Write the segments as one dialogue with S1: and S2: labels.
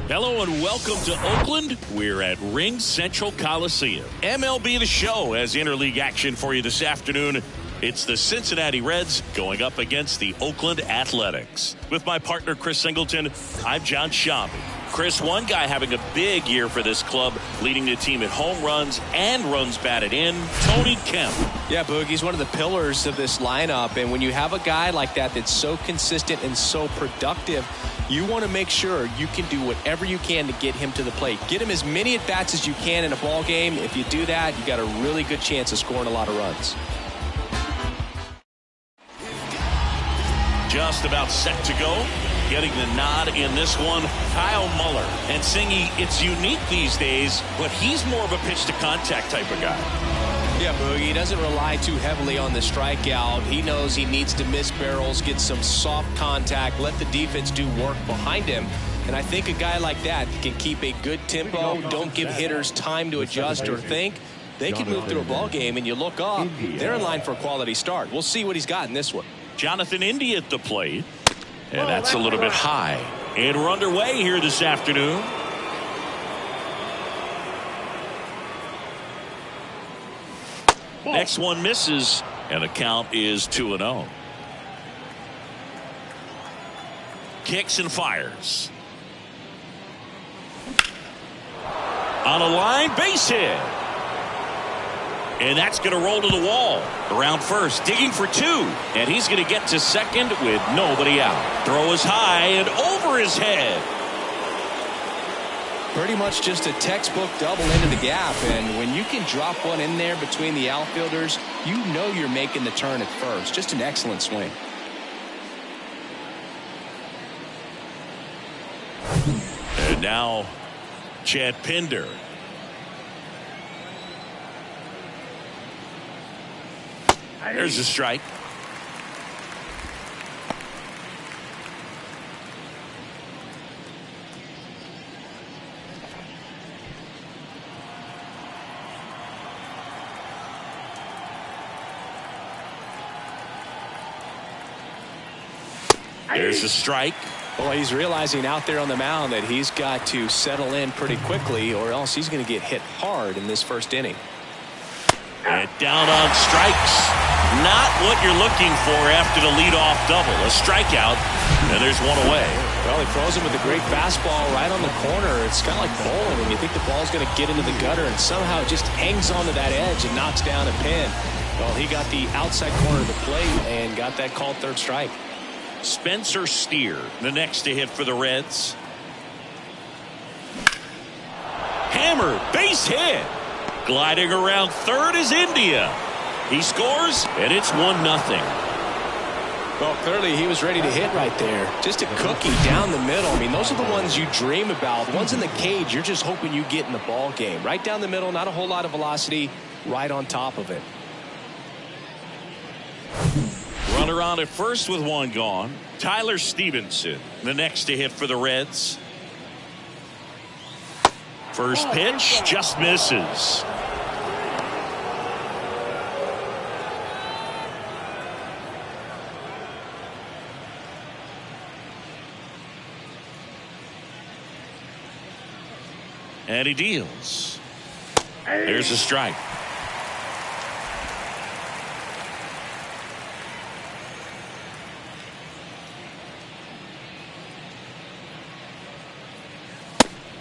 S1: Hello and welcome to Oakland. We're at Ring Central Coliseum. MLB The Show has interleague action for you this afternoon. It's the Cincinnati Reds going up against the Oakland Athletics. With my partner Chris Singleton, I'm John Shambi. Chris, one guy having a big year for this club, leading the team at home runs and runs batted in, Tony Kemp.
S2: Yeah, Boog, he's one of the pillars of this lineup, and when you have a guy like that that's so consistent and so productive, you want to make sure you can do whatever you can to get him to the plate. Get him as many at-bats as you can in a ball game. If you do that, you got a really good chance of scoring a lot of runs.
S1: Just about set to go. Getting the nod in this one, Kyle Muller. And Singy, it's unique these days, but he's more of a pitch-to-contact type of guy.
S2: Yeah, Boog, he doesn't rely too heavily on the strikeout. He knows he needs to miss barrels, get some soft contact, let the defense do work behind him. And I think a guy like that can keep a good tempo, don't give hitters time to adjust or think. They can move through a ball game, and you look up, they're in line for a quality start. We'll see what he's got in this one.
S1: Jonathan India at the plate. And that's a little bit high. And we're underway here this afternoon. Next one misses, and the count is 2-0. Kicks and fires. On a line, base hit. And that's going to roll to the wall. Around first, digging for two. And he's going to get to second with nobody out. Throw is high and over his head.
S2: Pretty much just a textbook double into the gap. And when you can drop one in there between the outfielders, you know you're making the turn at first. Just an excellent swing.
S1: And now, Chad Pinder. There's a strike. There's a strike.
S2: Well, he's realizing out there on the mound that he's got to settle in pretty quickly, or else he's going to get hit hard in this first inning.
S1: And down on strikes. Not what you're looking for after the leadoff double. A strikeout, and there's one away.
S2: Well, he throws him with a great fastball right on the corner. It's kind of like bowling when you think the ball's going to get into the gutter, and somehow it just hangs onto that edge and knocks down a pin. Well, he got the outside corner of the plate and got that called third strike.
S1: Spencer Steer, the next to hit for the Reds. Hammer, base hit. Gliding around third is India. He scores, and it's 1-0.
S2: Well, clearly he was ready to hit right there. Just a cookie down the middle. I mean, those are the ones you dream about. The ones in the cage, you're just hoping you get in the ball game. Right down the middle, not a whole lot of velocity, right on top of it.
S1: Runner on at first with one gone. Tyler Stevenson, the next to hit for the Reds. First pitch just misses. And he deals. There's a strike.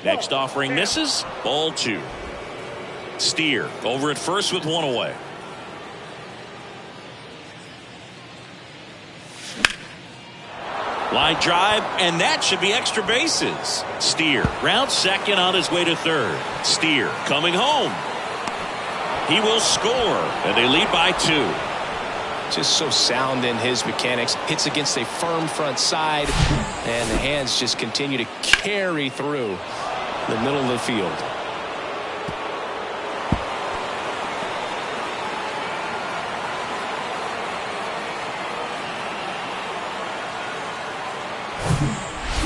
S1: Next offering misses. Ball two. Steer over at first with one away. Line drive, and that should be extra bases. Steer round second on his way to third. Steer coming home. He will score, and they lead by 2.
S2: Just so sound in his mechanics. Hits against a firm front side, and the hands just continue to carry through the middle of the field.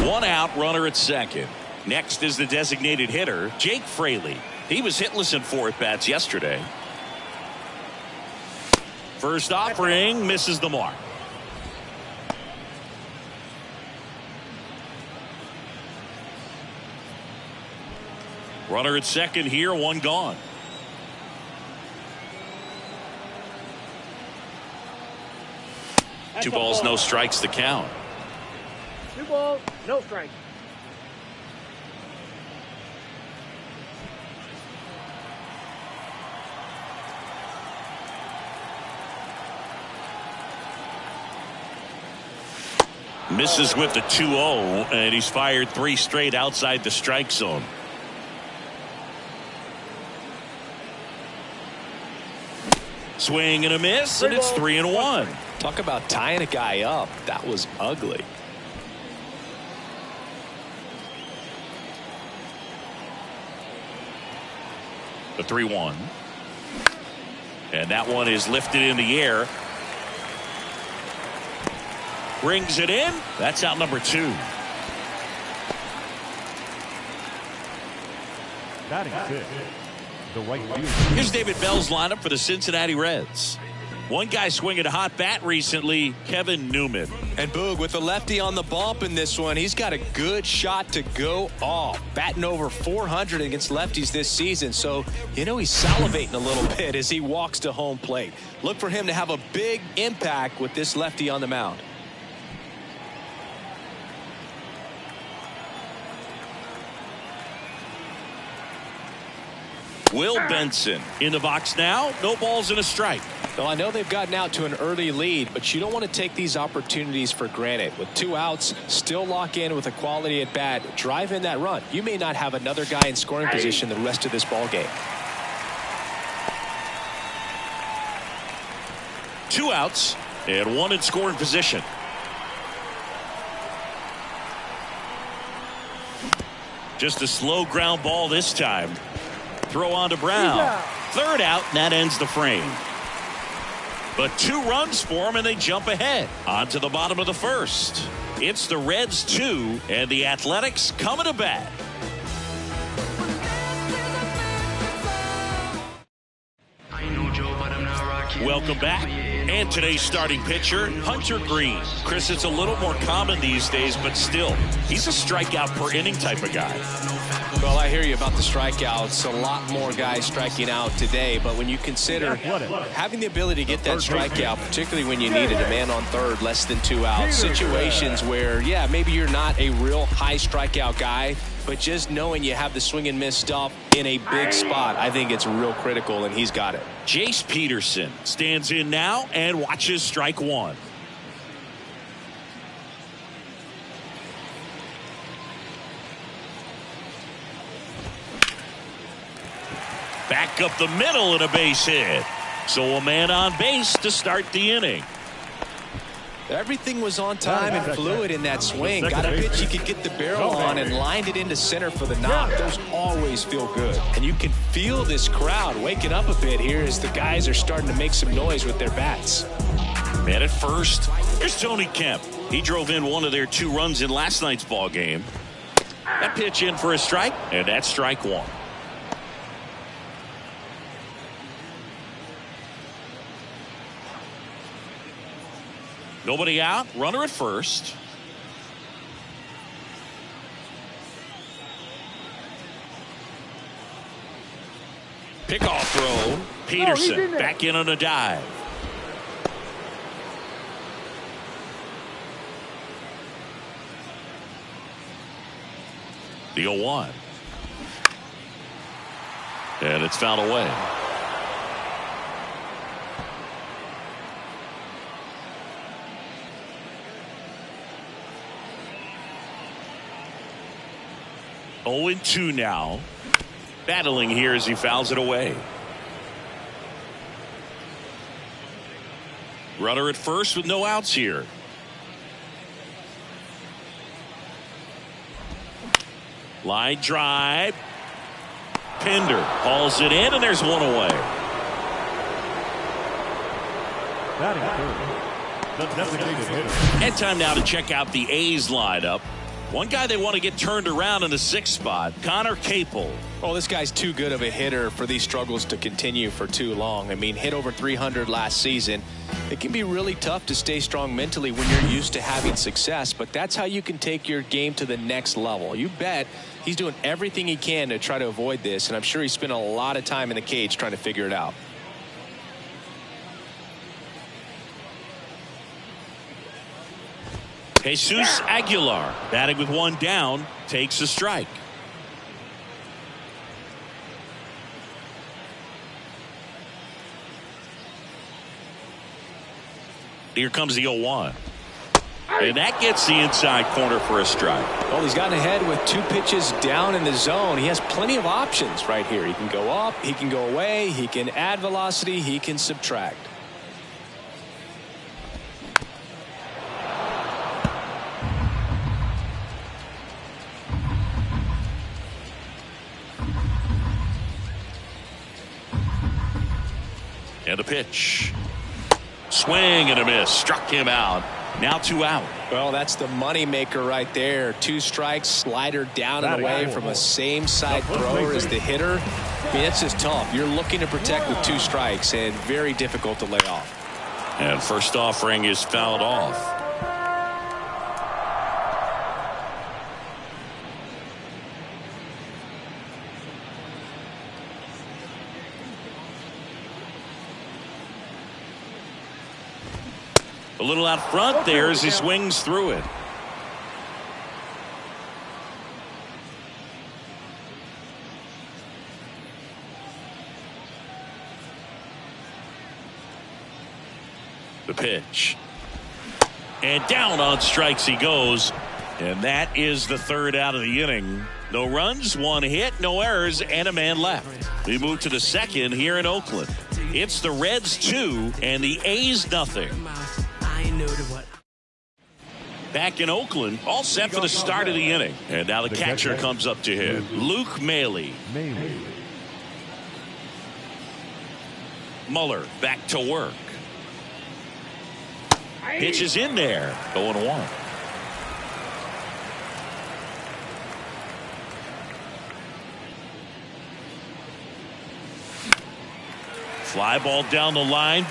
S2: One
S1: out, runner at second. Next is the designated hitter, Jake Fraley. He was hitless in 4 at-bats yesterday. First offering misses the mark. Runner at second here, 1 gone. That's 2 balls, no strikes to count.
S3: 2 balls, no strikes.
S1: Misses with the 2-0, and he's fired 3 straight outside the strike zone. Swing and a miss, and it's 3-1.
S2: Talk about tying a guy up. That was ugly.
S1: The 3-1. And that one is lifted in the air. Brings it in. That's out number 2.
S4: Batting fifth, the right fielder.
S1: Here's David Bell's lineup for the Cincinnati Reds. One guy swinging a hot bat recently, Kevin Newman.
S2: And Boog with the lefty on the bump in this one. He's got a good shot to go off. Batting over 400 against lefties this season. So, he's salivating a little bit as he walks to home plate. Look for him to have a big impact with this lefty on the mound.
S1: Will Benson in the box now. No balls and a strike.
S2: Well, I know they've gotten out to an early lead, but you don't want to take these opportunities for granted. With 2 outs, still lock in with a quality at bat, drive in that run. You may not have another guy in scoring position the rest of this ball game.
S1: 2 outs and 1 in scoring position. Just a slow ground ball this time. Throw on to Brown. 3rd out, and that ends the frame. But 2 runs for him, and they jump ahead. On to the bottom of the 1st. It's the Reds 2, and the Athletics coming to bat. Welcome back. And today's starting pitcher, Hunter Green. Chris, it's a little more common these days, but still, he's a strikeout per inning type of guy.
S2: Well, I hear you about the strikeouts. A lot more guys striking out today, but when you consider having the ability to get that strikeout, particularly when you need it, a man on third, less than 2 outs, situations where, yeah, maybe you're not a real high strikeout guy, but just knowing you have the swing and miss stuff in a big spot, I think it's real critical, and he's got it.
S1: Jace Peterson stands in now and watches strike 1. Back up the middle and a base hit. So a man on base to start the inning.
S2: Everything was on time and fluid in that swing. Got a pitch he could get the barrel on and lined it into center for the knock. Those always feel good. And you can feel this crowd waking up a bit here as the guys are starting to make some noise with their bats.
S1: Man at first. Here's Tony Kemp. He drove in 1 of their 2 runs in last night's ball game. That pitch in for a strike, and that's strike 1. Nobody out. Runner at first. Pickoff throw. Peterson back in on a dive. The 0-1. And it's fouled away. Oh, 2 now. Battling here as he fouls it away. Runner at first with no outs here. Line drive. Pinder hauls it in, and there's 1 away.
S4: Batting third, the designated hitter.
S1: And time now to check out the A's lineup. One guy they want to get turned around in the 6th spot, Connor Capel.
S2: Oh, this guy's too good of a hitter for these struggles to continue for too long. I mean, hit over 300 last season. It can be really tough to stay strong mentally when you're used to having success, but that's how you can take your game to the next level. You bet he's doing everything he can to try to avoid this, and I'm sure he spent a lot of time in the cage trying to figure it out.
S1: Jesus Aguilar, batting with 1 down, takes a strike. Here comes the 0-1. And that gets the inside corner for a strike.
S2: Well, he's gotten ahead with 2 pitches down in the zone. He has plenty of options right here. He can go up, he can go away, he can add velocity, he can subtract.
S1: And a pitch. Swing and a miss. Struck him out. Now 2 out.
S2: Well, that's the money maker right there. 2 strikes, slider down and away from a same side thrower as the hitter. I mean, it's just tough. You're looking to protect with 2 strikes and very difficult to lay off.
S1: And first offering is fouled off. A little out front there as he swings through it. The pitch. And down on strikes he goes. And that is the 3rd out of the inning. No runs, 1 hit, no errors, and a man left. We move to the 2nd here in Oakland. It's the Reds 2 and the A's nothing. Back in Oakland, all set for the start of the inning. And now the catcher comes up to him, Luke Maile. Muller back to work. Pitch is in there. 0-1. Fly ball down the line.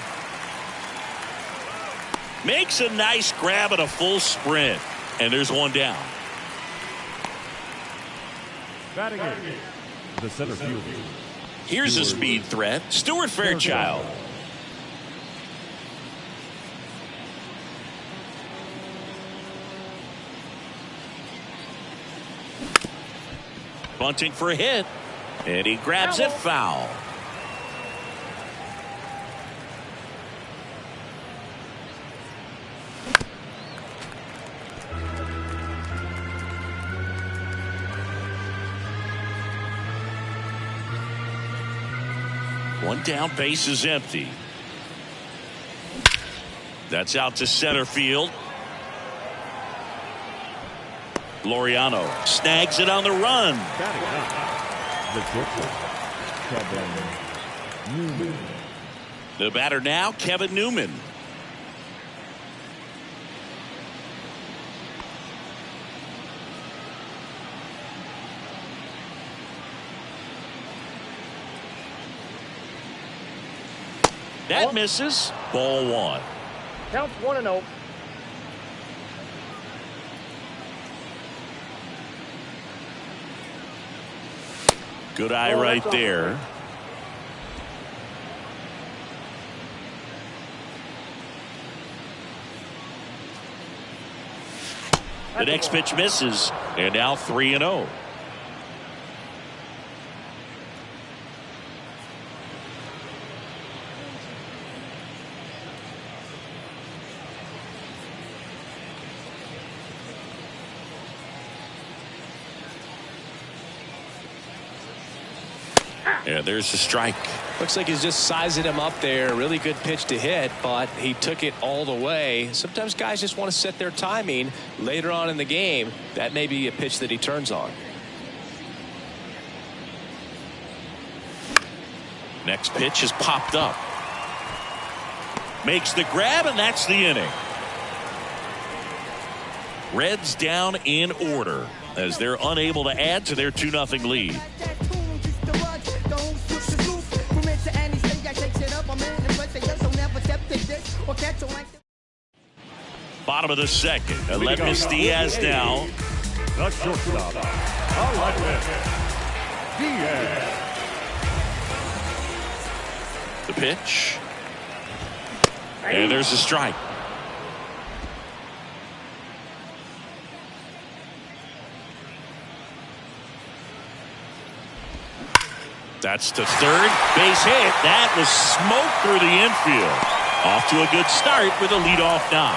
S1: Makes a nice grab at a full sprint. And there's 1 down.
S4: Batting in, the center fielder.
S1: Here's a speed threat, Stuart Fairchild. Bunting for a hit. And he grabs it foul. One down, base is empty. That's out to center field. Laureano snags it on the run. The batter now, Kevin Newman. That misses. Ball 1.
S3: Counts 1-0.
S1: Good eye right there. The next pitch misses. And now 3-0. Yeah, there's the strike.
S2: Looks like he's just sizing him up there. Really good pitch to hit, but he took it all the way. Sometimes guys just want to set their timing later on in the game. That may be a pitch that he turns on.
S1: Next pitch is popped up. Makes the grab, and that's the inning. Reds down in order as they're unable to add to their 2-0 lead. Bottom of the second. Aledmys Diaz now.
S4: The shortstop, Aledmys Diaz.
S1: The pitch. And there's a strike. That's to third. Base hit. That was smoke through the infield. Off to a good start with a leadoff knock.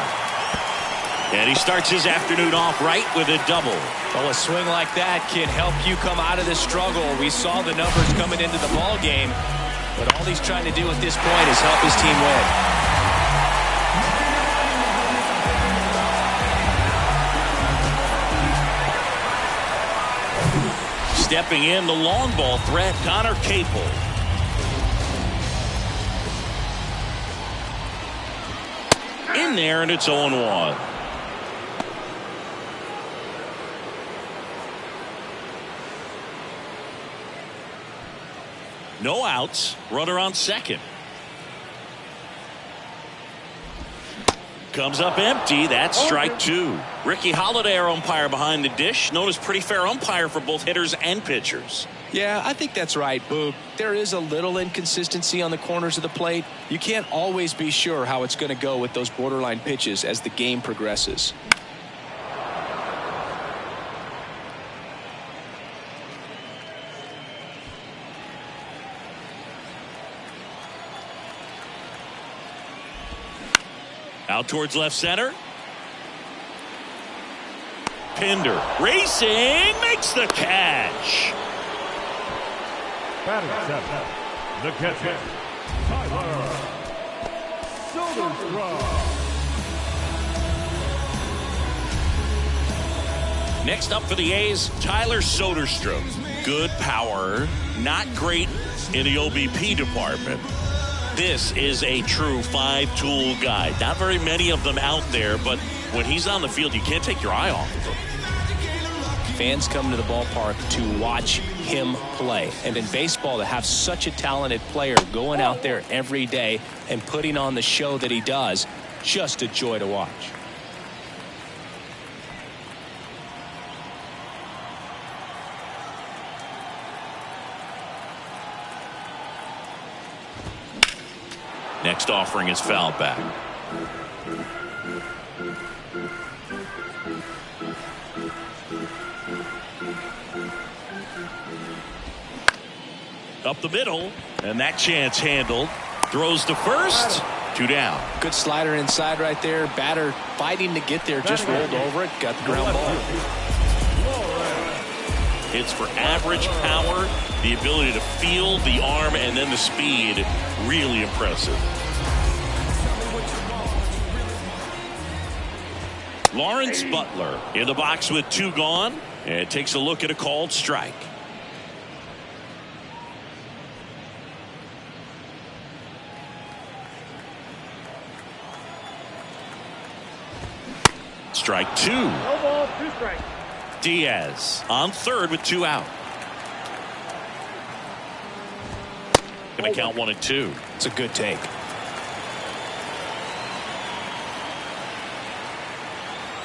S1: And he starts his afternoon off right with a double.
S2: Well, a swing like that can help you come out of the struggle. We saw the numbers coming into the ball game, but all he's trying to do at this point is help his team win.
S1: Stepping in, the long ball threat, Connor Capel. In there, and it's 0-1. No outs. Runner on second. Comes up empty. That's strike two. Ricky Holiday, our umpire behind the dish, known as pretty fair umpire for both hitters and pitchers.
S2: Yeah, I think that's right, Boog. There is a little inconsistency on the corners of the plate. You can't always be sure how it's going to go with those borderline pitches as the game progresses.
S1: Out towards left center. Pinder racing, makes the catch.
S4: Batting seven, the catcher, Tyler Soderstrom.
S1: Next up for the A's, Tyler Soderstrom. Good power, not great in the OBP department. This is a true five-tool guy. Not very many of them out there, but when he's on the field, you can't take your eye off of him.
S2: Fans come to the ballpark to watch him play. And in baseball, to have such a talented player going out there every day and putting on the show that he does, just a joy to watch.
S1: Next offering is fouled back. Up the middle, and that chance handled. Throws to first. 2 down.
S2: Good slider inside right there. Batter fighting to get there, just rolled over it, got the ground ball.
S1: Hits for average power, the ability to feel the arm, and then the speed. Really impressive. Lawrence Butler in the box with 2 gone, and takes a look at a called strike. Strike 2.
S3: No ball, 2 strikes.
S1: Diaz on third with 2 out. Going to count 1 and 2.
S2: It's a good take.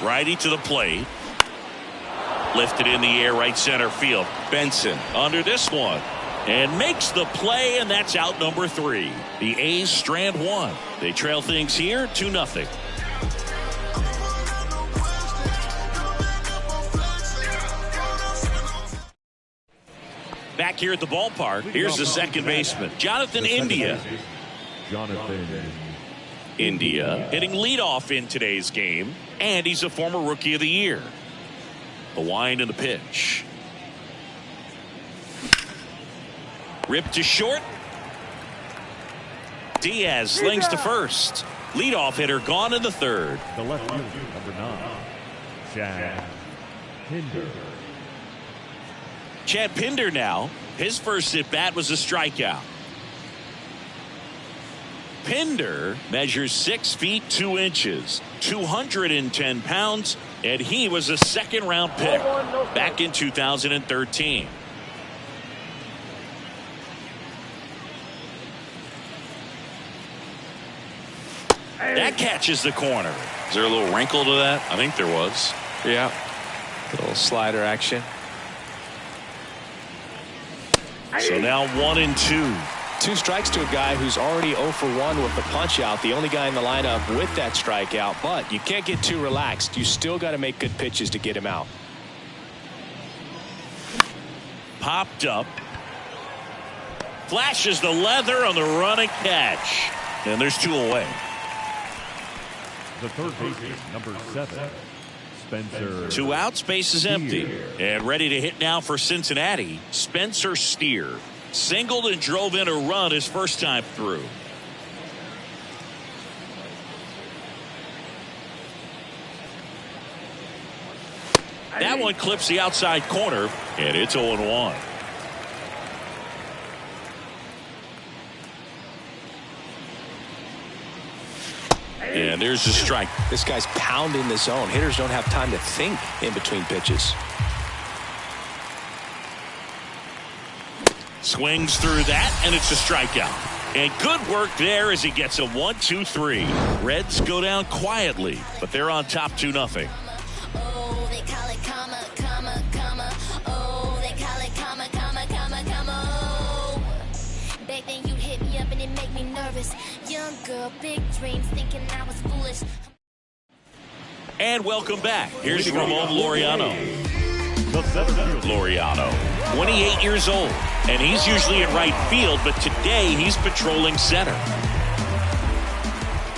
S1: Righty to the plate. Lifted in the air, right center field. Benson under this one. And makes the play, and that's out number 3. The A's strand 1. They trail things here 2-0. Back here at the ballpark, here's the second baseman, Jonathan India. India hitting leadoff in today's game, and he's a former Rookie of the Year. The wind and the pitch. Ripped to short. Diaz slings to first. Leadoff hitter gone in the third.
S4: The left fielder, number 9, Chad Pinder.
S1: Chad Pinder now. His first at bat was a strikeout. Pinder measures 6 feet 2 inches, 210 pounds, And he was a second-round pick back in 2013. That catches the corner. Is there a little wrinkle to that? I think there was.
S2: Yeah. A little slider action.
S1: So now 1-2.
S2: 2 strikes to a guy who's already 0 for 1 with the punch out. The only guy in the lineup with that strikeout. But you can't get too relaxed. You still got to make good pitches to get him out.
S1: Popped up. Flashes the leather on the running catch. And there's 2 away.
S4: The third baseman, number 7, Spencer.
S1: 2 outs, base is empty. And ready to hit now for Cincinnati, Spencer Steer. Singled and drove in a run his first time through. That one clips the outside corner, and it's 0-1. And there's the strike.
S2: This guy's pounding the zone. Hitters don't have time to think in between pitches.
S1: Swings through that, and it's a strikeout. And good work there as he gets a 1-2-3. Reds go down quietly, but they're on top 2-0.
S5: Oh, they call it karma, karma, karma. Oh, they call it karma, karma, karma, karma. Oh. Back then you'd hit me up and it make me nervous. Young girl, big dreams, thinking I was foolish.
S1: And welcome back. Here's Ramon Laureano. Laureano, 28 years old, and he's usually in right field, but today he's patrolling center.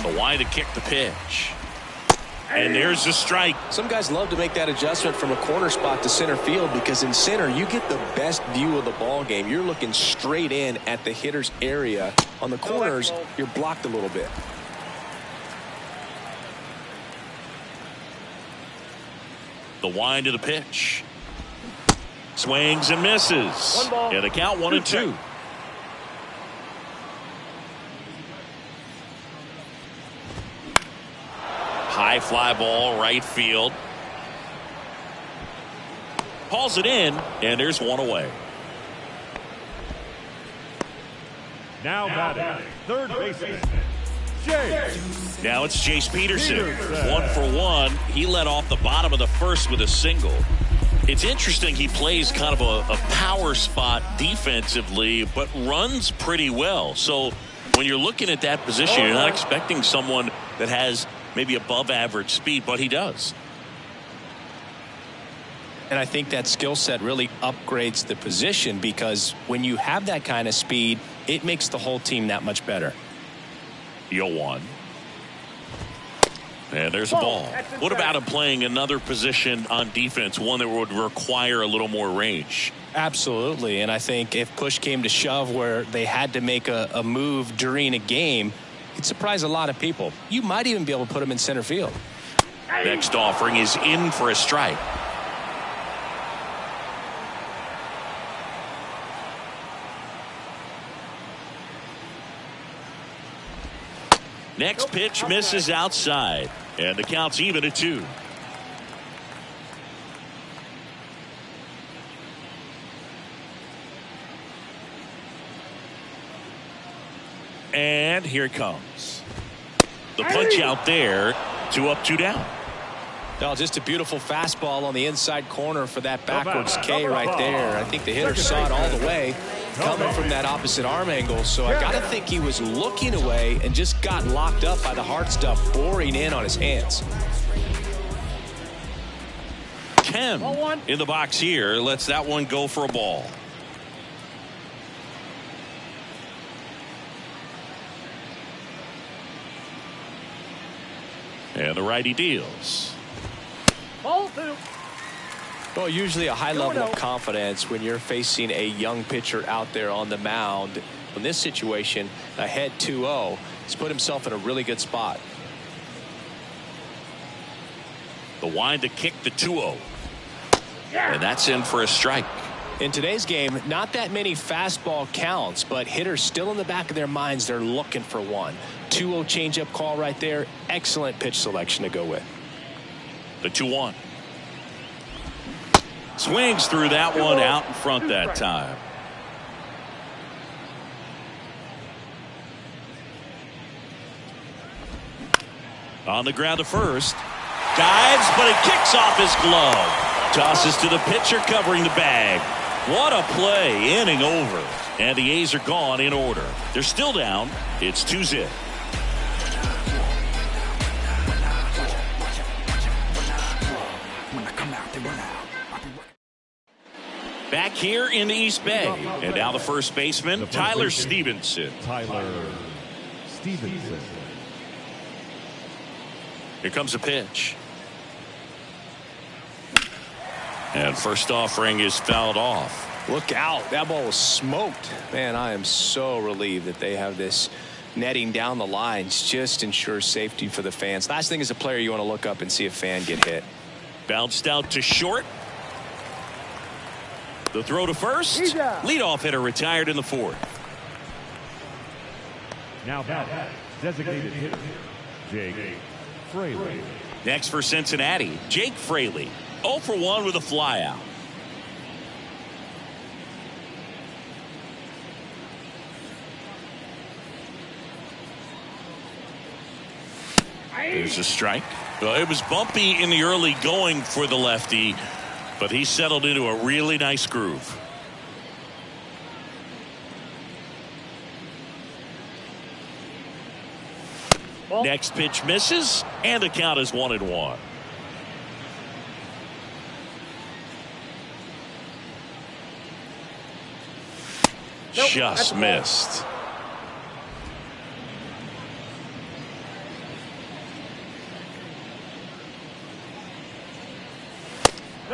S1: The wind to kick the pitch. And there's the strike.
S2: Some guys love to make that adjustment from a corner spot to center field because in center you get the best view of the ball game. You're looking straight in at the hitter's area. On the corners, you're blocked a little bit.
S1: The wind to the pitch. Swings and misses. And the count 1-2. High fly ball, right field. Hauls it in, and there's 1 away.
S4: Now batting, third baseman, Jace.
S1: Now it's Jace Peterson. 1 for 1. He led off the bottom of the first with a single. It's interesting he plays kind of a power spot defensively, but runs pretty well. So when you're looking at that position, you're not expecting someone that has maybe above average speed, but he does.
S2: And I think that skill set really upgrades the position because when you have that kind of speed, it makes the whole team that much better.
S1: 0-1. And there's a ball. What about him playing another position on defense, one that would require a little more range?
S2: Absolutely. And I think if push came to shove where they had to make a move during a game, it'd surprise a lot of people. You might even be able to put him in center field.
S1: Next offering is in for a strike. Next pitch misses outside, and the count's even at 2. And here it comes. The punch out there, 2 up, 2 down.
S2: No, just a beautiful fastball on the inside corner for that backwards K right there. I think the hitter saw it all the way coming from that opposite arm angle. So I got to think he was looking away and just got locked up by the hard stuff boring in on his hands.
S1: Tim in the box here lets that one go for a ball. And the righty deals.
S3: Ball 2.
S2: Well, usually a high level of confidence when you're facing a young pitcher out there on the mound. In this situation, ahead 2-0, he's put himself in a really good spot.
S1: The wind to kick the 2-0. And that's in for a strike.
S2: In today's game, not that many fastball counts, but hitters still in the back of their minds, they're looking for one. 2-0 changeup call right there. Excellent pitch selection to go with.
S1: The 2-1. Swings through that one out in front that time. On the ground to first. Dives, but it kicks off his glove. Tosses to the pitcher covering the bag. What a play. Inning over. And the A's are gone in order. They're still down. It's 2-0. Back here in the East Bay. And now the first baseman, Tyler Stevenson.
S4: Tyler Stevenson.
S1: Here comes a pitch. And first offering is fouled off.
S2: Look out. That ball was smoked. Man, I am so relieved that they have this netting down the lines. Just ensures safety for the fans. Last thing as a player, you want to look up and see a fan get hit.
S1: Bounced out to short. The throw to first. Leadoff hitter retired in the 4th.
S4: Now back, designated hitter, Jake Fraley.
S1: Next for Cincinnati, Jake Fraley. 0 for 1 with a flyout. There's a strike. Well, it was bumpy in the early going for the lefty, but he settled into a really nice groove. Next pitch misses, and the count is 1-1. Just missed.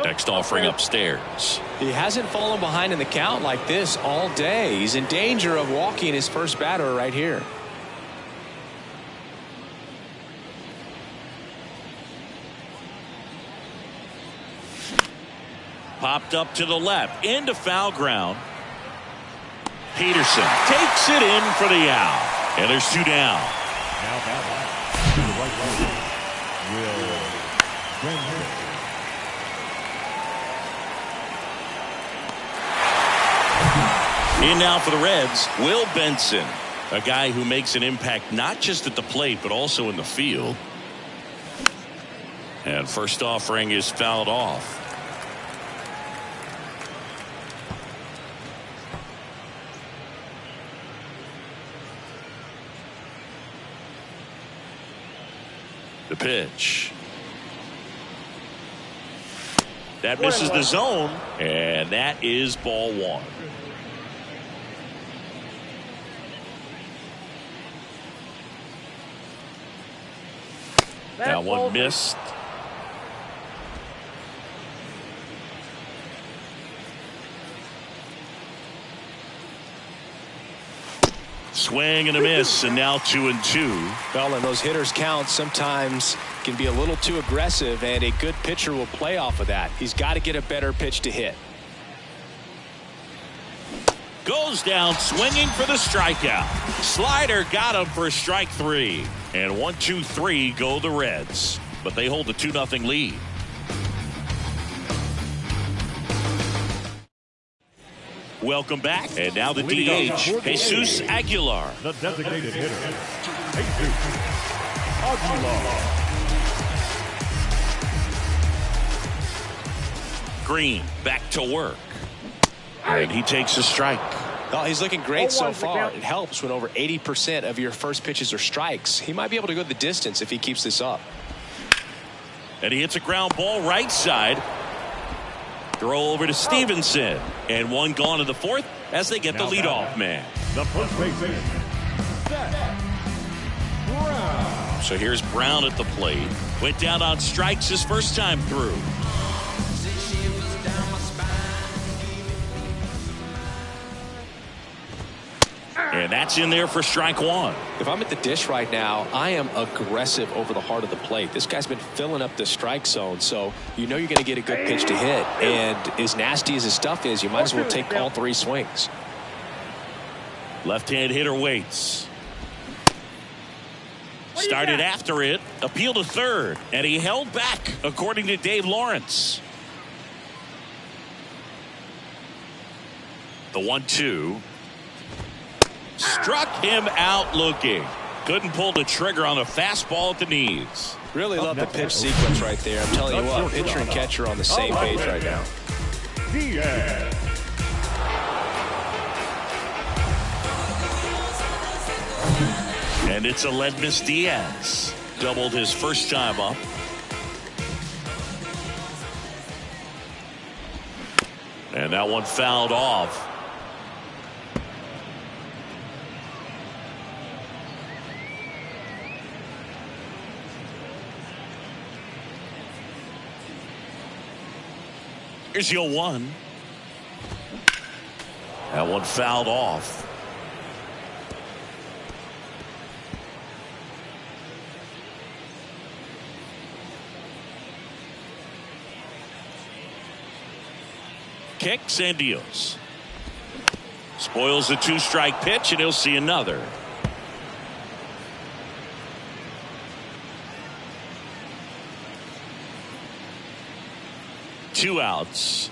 S1: Next offering upstairs.
S2: He hasn't fallen behind in the count like this all day. He's in danger of walking his first batter right here.
S1: Popped up to the left into foul ground. Peterson takes it in for the out. And there's 2 down.
S4: Now back to the right field, Will Benson.
S1: In now for the Reds, Will Benson, a guy who makes an impact not just at the plate but also in the field. And first offering is fouled off. The pitch. That misses the zone, and that is ball 1. That one missed. Swing and a miss, and now 2-2.
S2: Well, and those hitters count sometimes can be a little too aggressive, and a good pitcher will play off of that. He's got to get a better pitch to hit.
S1: Goes down swinging for the strikeout. Slider got him for strike 3. And 1-2-3 go the Reds. But they hold the 2-0 lead. Welcome back. And now the DH, Jesus Aguilar.
S4: The designated hitter, Jesus Aguilar.
S1: Green back to work. And he takes a strike.
S2: Well, he's looking great so far. It helps when over 80% of your first pitches are strikes. He might be able to go the distance if he keeps this up.
S1: And he hits a ground ball right side. Throw over to Stevenson. And one gone in the 4th as they get the leadoff man.
S4: The first baseman, Seth Brown.
S1: So here's Brown at the plate. Went down on strikes his first time through. And that's in there for strike 1.
S2: If I'm at the dish right now, I am aggressive over the heart of the plate. This guy's been filling up the strike zone, so you know you're going to get a good pitch to hit. And as nasty as his stuff is, you might as well take all 3 swings.
S1: Left-hand hitter waits. Started after it. Appeal to third, and he held back, according to Dave Lawrence. The 1-2. Struck him out looking. Couldn't pull the trigger on a fastball at the knees.
S2: Really love the pitch sequence right there. I'm telling you what, pitcher and catcher on the same page right now.
S4: Diaz.
S1: And it's Aledmys Diaz. Doubled his first time up. And that one fouled off. Here's your 1. That one fouled off. Kicks and deals. Spoils the 2-strike pitch, and he'll see another. Two outs.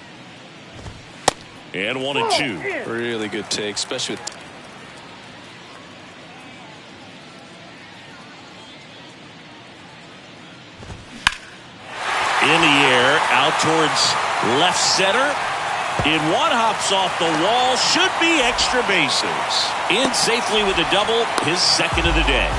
S1: And 1-2.
S2: Really good take, especially with
S1: in the air, out towards left center. In one, hops off the wall, should be extra bases. In safely with a double, his second of the day.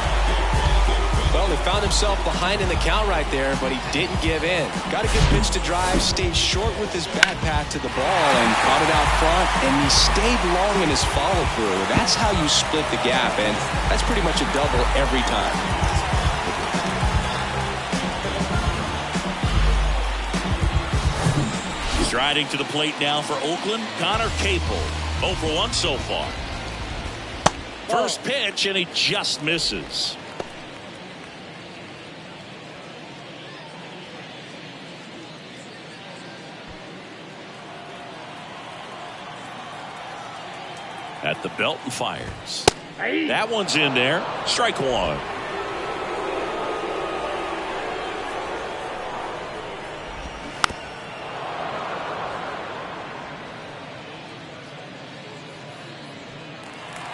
S2: Well, he found himself behind in the count right there, but he didn't give in. Got a good pitch to drive, stayed short with his bad path to the ball, and caught it out front, and he stayed long in his follow-through. That's how you split the gap, and that's pretty much a double every time.
S1: Striding to the plate now for Oakland, Connor Capel. 0 for 1 so far. First pitch, and he just misses. At the belt and fires. That one's in there. Strike 1.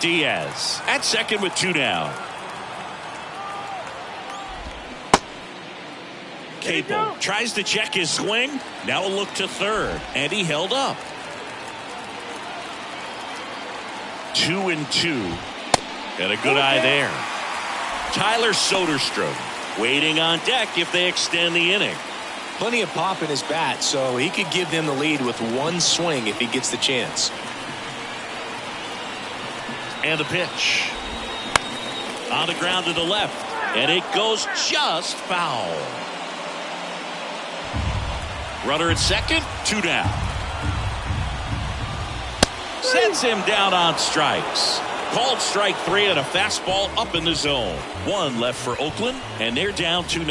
S1: Diaz at second with 2 down. Capel tries to check his swing. Now a look to third, and he held up. 2-2, and a good eye there. Tyler Soderstrom waiting on deck if they extend the inning.
S2: Plenty of pop in his bat, so he could give them the lead with 1 swing if he gets the chance.
S1: And the pitch on the ground to the left, and it goes just foul. Runner at second, 2 down. Sends him down on strikes. Called strike 3 and a fastball up in the zone. 1 left for Oakland, and they're down 2-0.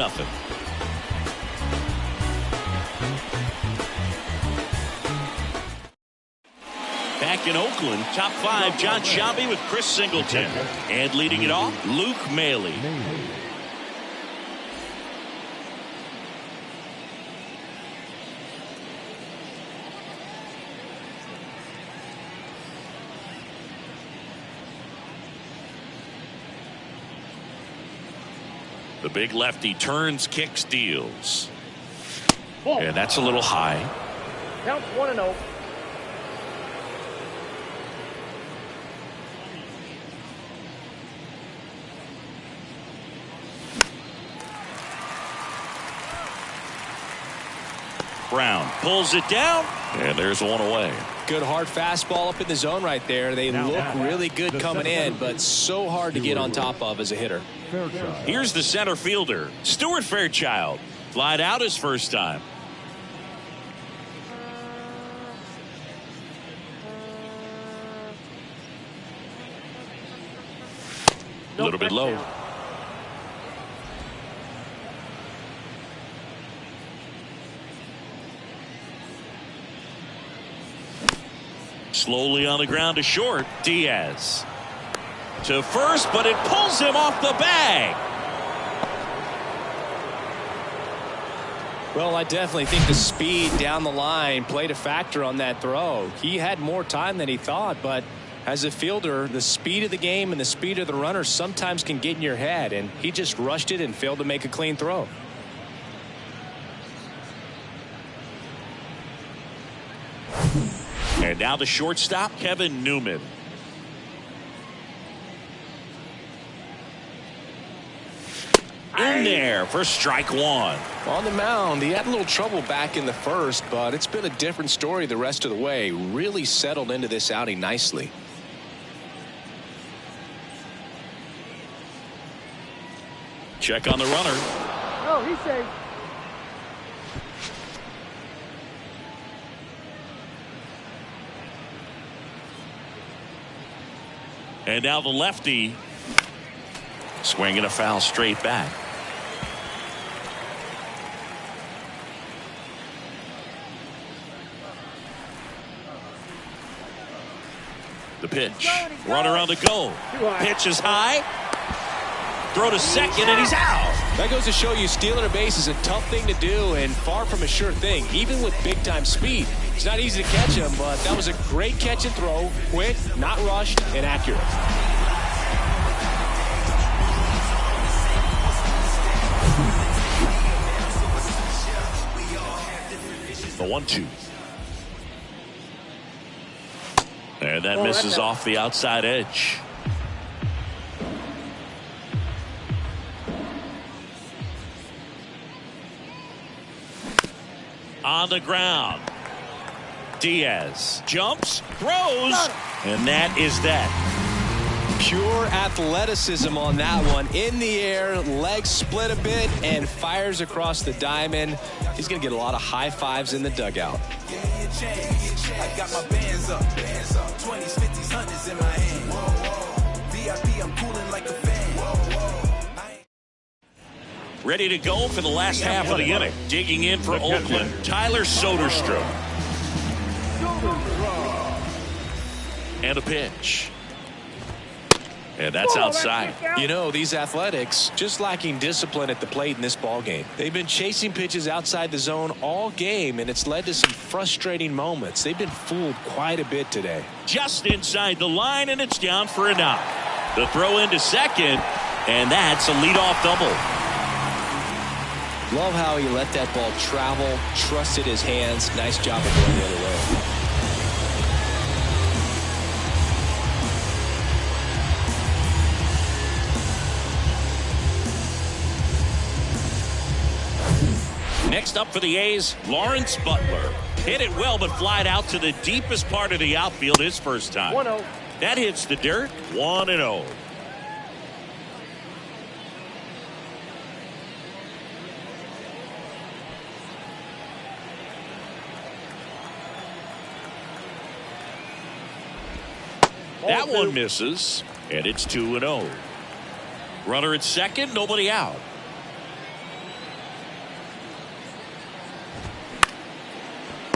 S1: Back in Oakland, top 5, John Sciambi with Chris Singleton. And leading it off, Luke Maile. The big lefty turns, kicks, deals. And that's a little high.
S3: Counts 1-0.
S1: Brown pulls it down, and there's 1 away.
S2: Good hard fastball up in the zone right there. They look really good coming in, but so hard to get on top of as a hitter.
S1: Here's the center fielder, Stuart Fairchild. Flied out his first time. A little bit low. Slowly on the ground to short. Diaz to first, but it pulls him off the bag.
S2: Well, I definitely think the speed down the line played a factor on that throw. He had more time than he thought, but as a fielder, the speed of the game and the speed of the runner sometimes can get in your head, and he just rushed it and failed to make a clean throw.
S1: And now the shortstop, Kevin Newman. In there for strike one.
S2: On the mound, he had a little trouble back in the first, but it's been a different story the rest of the way. Really settled into this outing nicely.
S1: Check on the runner.
S3: No, he's safe.
S1: And now the lefty swinging a foul straight back. The pitch. Runner on the go. Pitch is high. Throw to second, and he's out.
S2: That goes to show you stealing a base is a tough thing to do and far from a sure thing, even with big-time speed. It's not easy to catch him, but that was a great catch and throw. Quick, not rushed, and accurate.
S1: The 1-2. And that misses off the outside edge. On the ground. Diaz jumps, throws, and that is that.
S2: Pure athleticism on that one. In the air, legs split a bit, and fires across the diamond. He's going to get a lot of high fives in the dugout.
S6: I got my bands up, 20s, 50s, 100s in my hand. VIP, I'm cooling like a fan.
S1: Ready to go for the last half of the inning. Digging in for Oakland, Tyler Soderstrom. And a pitch. And that's outside.
S2: You know, these Athletics just lacking discipline at the plate in this ball game. They've been chasing pitches outside the zone all game, and it's led to some frustrating moments. They've been fooled quite a bit today.
S1: Just inside the line, and it's down for a knock. The throw into second, and that's a leadoff double.
S2: Love how he let that ball travel, trusted his hands. Nice job of going the other way.
S1: Next up for the A's, Lawrence Butler. Hit it well, but flied out to the deepest part of the outfield his first time.
S3: 1-0.
S1: That hits the dirt, 1-0. That one misses, and it's 2-0. Runner at second, nobody out.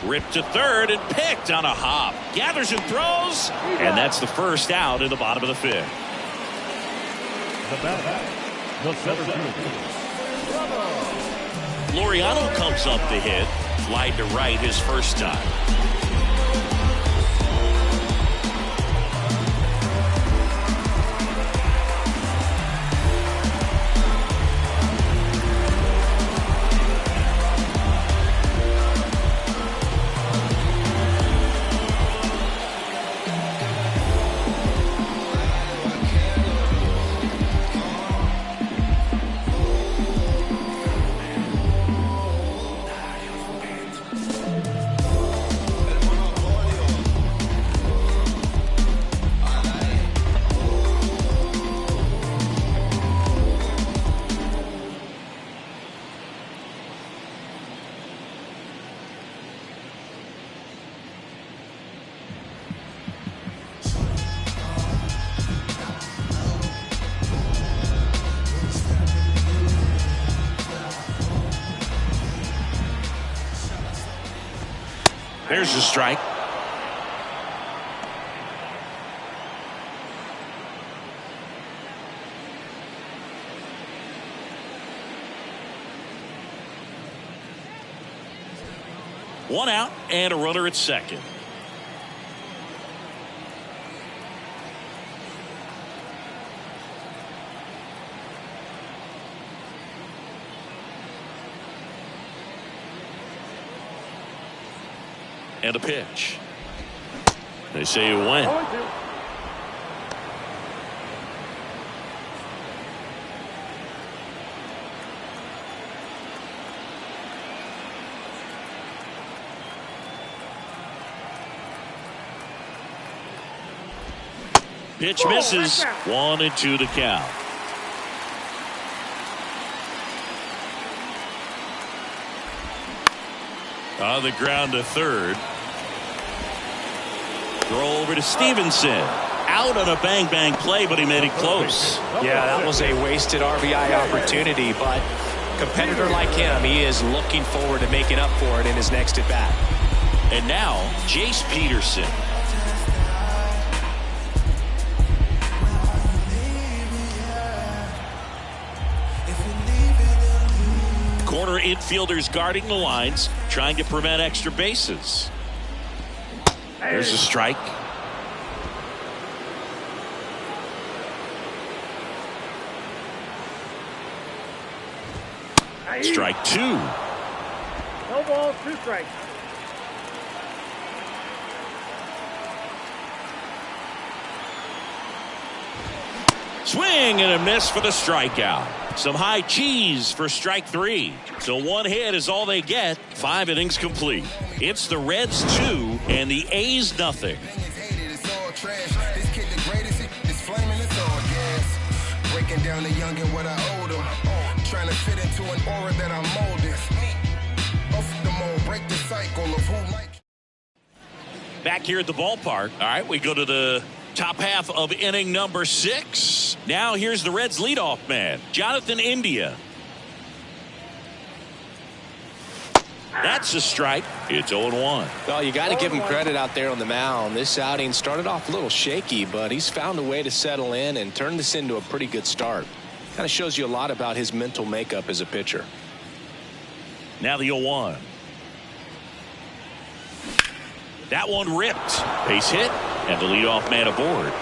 S1: Ripped to third and picked on a hop. Gathers and throws, and that's the first out in the bottom of the fifth.
S4: The batter, the center fielder.
S1: Laureano comes up to hit. Flied to right his first time. There's the strike. One out and a runner at second. And a pitch. They say it went. Pitch misses. 1-2 the count. On the ground to third. Throw over to Stevenson. Out on a bang play, but he made it close.
S2: Yeah, that was a wasted RBI opportunity, but competitor like him, he is looking forward to making up for it in his next at bat.
S1: And now Jace Peterson. Corner infielders guarding the lines, trying to prevent extra bases. There's a strike. Strike 2.
S3: No balls, 2 strikes.
S1: Swing and a miss for the strikeout. Some high cheese for strike 3. So 1 hit is all they get. 5 innings complete. It's the Reds 2 and the A's nothing. Breaking down the young and what I owed them. Trying to fit into an aura that I'm molding. Off the mold, break the cycle of who like. Back here at the ballpark. All right, we go to the top half of inning number 6. Now here's the Reds leadoff man, Jonathan India. That's a strike. It's 0-1.
S2: Well, you got to give him credit out there on the mound. This outing started off a little shaky, but he's found a way to settle in and turn this into a pretty good start. Kind of shows you a lot about his mental makeup as a pitcher.
S1: Now the 0-1. That one ripped. Base hit, and the leadoff man aboard.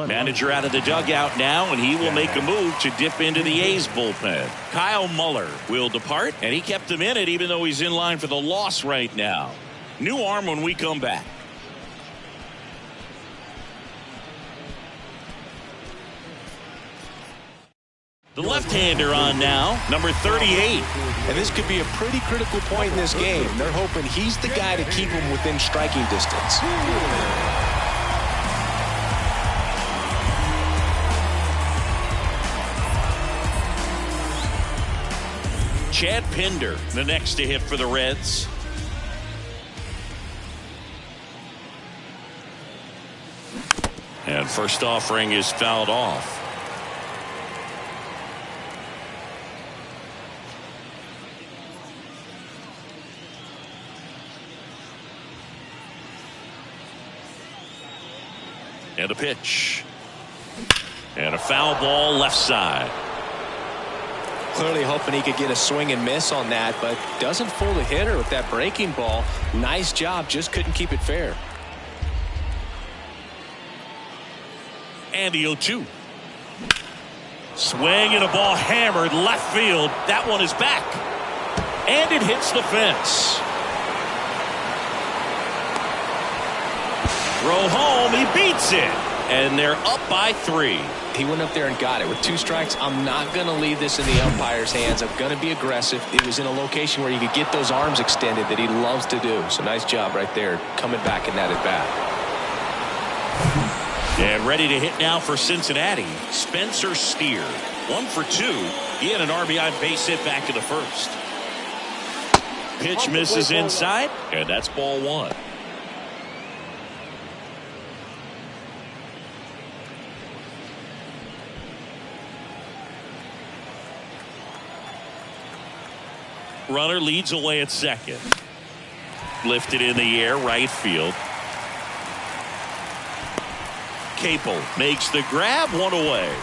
S1: Manager out of the dugout now, and he will make a move to dip into the A's bullpen. Kyle Muller will depart, and he kept him in it even though he's in line for the loss right now. New arm when we come back. The left-hander on now, number 38.
S2: And this could be a pretty critical point in this game. They're hoping he's the guy to keep him within striking distance.
S1: Chad Pinder, the next to hit for the Reds. And first offering is fouled off. And a pitch. And a foul ball left side.
S2: Clearly hoping he could get a swing and miss on that, but doesn't fool the hitter with that breaking ball. Nice job, just couldn't keep it fair.
S1: And the 0-2. Swing and a ball hammered left field. That one is back. And it hits the fence. Throw home, he beats it. And they're up by 3.
S2: He went up there and got it. With 2 strikes, I'm not going to leave this in the umpire's hands. I'm going to be aggressive. It was in a location where you could get those arms extended that he loves to do. So nice job right there, coming back in that at bat.
S1: And ready to hit now for Cincinnati, Spencer Steer. 1 for 2. He had an RBI base hit back in the first. Pitch misses inside, and that's ball 1. Runner leads away at second. Lifted in the air, right field. Capel makes the grab, one away.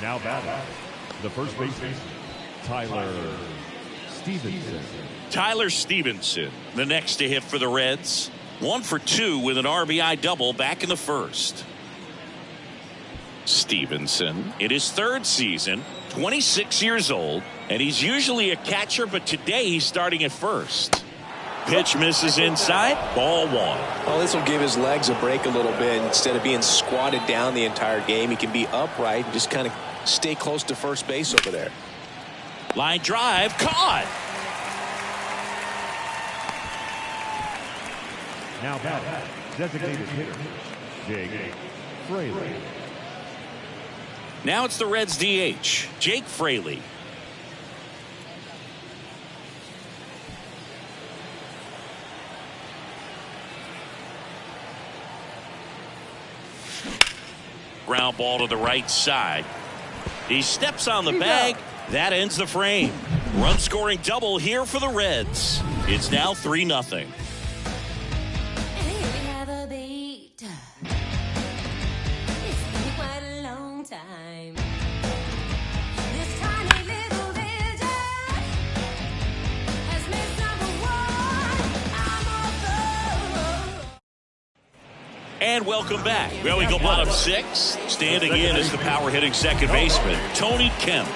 S4: Now batting, the first baseman, Tyler Stevenson.
S1: Tyler Stevenson, the next to hit for the Reds. 1 for 2 with an RBI double back in the first. Stevenson in his third season, 26 years old, and he's usually a catcher, but today he's starting at first. Pitch misses inside, ball 1.
S2: Well, this will give his legs a break a little bit. Instead of being squatted down the entire game, he can be upright and just kind of stay close to first base over there.
S1: Line drive, caught.
S4: Now batting, designated hitter, Jake Fraley.
S1: Now it's the Reds DH, Jake Fraley. Ground ball to the right side. He steps on the bag. That ends the frame. Run scoring double here for the Reds. It's now 3-0. And welcome back. Well, we go bottom 6. Standing in is the power hitting second baseman, Tony Kemp.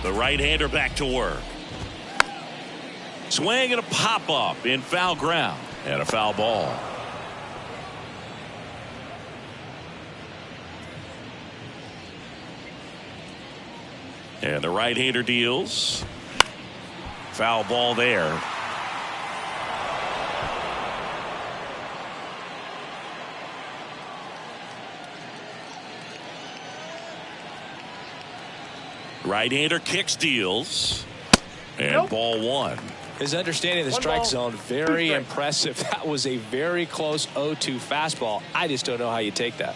S1: The right-hander back to work. Swing and a pop-up in foul ground. And a foul ball. And the right-hander deals. Foul ball there. Right-hander kicks, deals. And ball 1.
S2: His understanding of the strike zone, very impressive. That was a very close 0-2 fastball. I just don't know how you take that.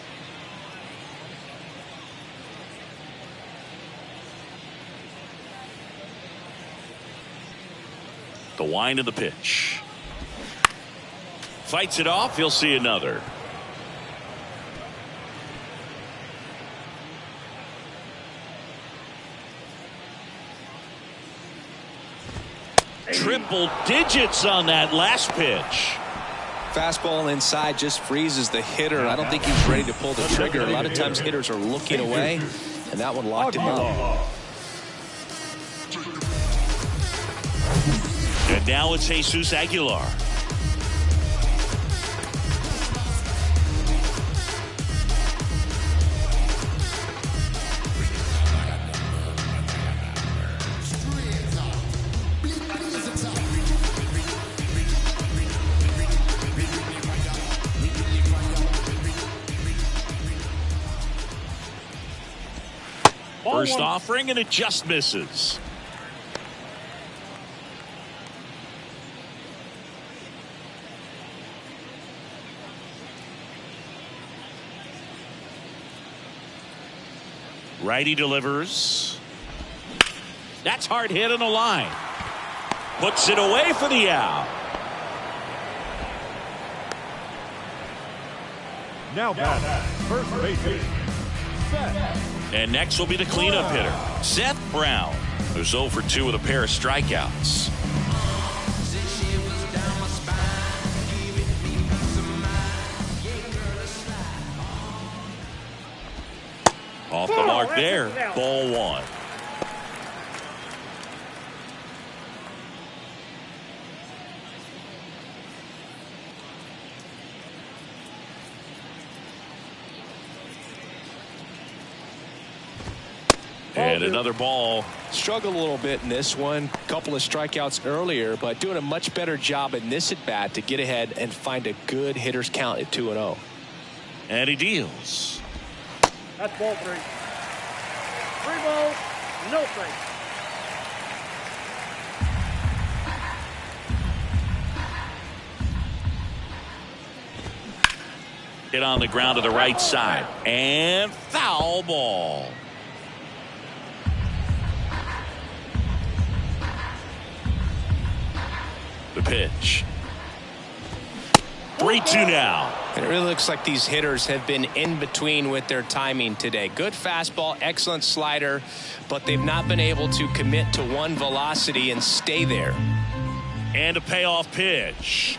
S1: The wind of the pitch. Fights it off. He'll see another. Triple digits on that last pitch.
S2: Fastball inside just freezes the hitter. I don't think he's ready to pull the trigger. A lot of times hitters are looking away, and that one locked him up.
S1: And now it's Jesus Aguilar. First offering, and it just misses. Righty delivers. That's hard hit on the line. Puts it away for the out.
S4: Now back, first baseman, Seth.
S1: And next will be the cleanup hitter, Seth Brown, who's 0 for 2 with a pair of strikeouts. Off the mark there, ball 1. And another ball.
S2: Struggled a little bit in this one. Couple of strikeouts earlier, but doing a much better job in this at bat to get ahead and find a good hitter's count at 2-0.
S1: And he deals.
S3: That's ball 3. 3 balls, no strikes.
S1: Hit on the ground to the right side. And foul ball. The pitch. 3-2 now.
S2: And it really looks like these hitters have been in between with their timing today. Good fastball, excellent slider, but they've not been able to commit to one velocity and stay there.
S1: And a payoff pitch.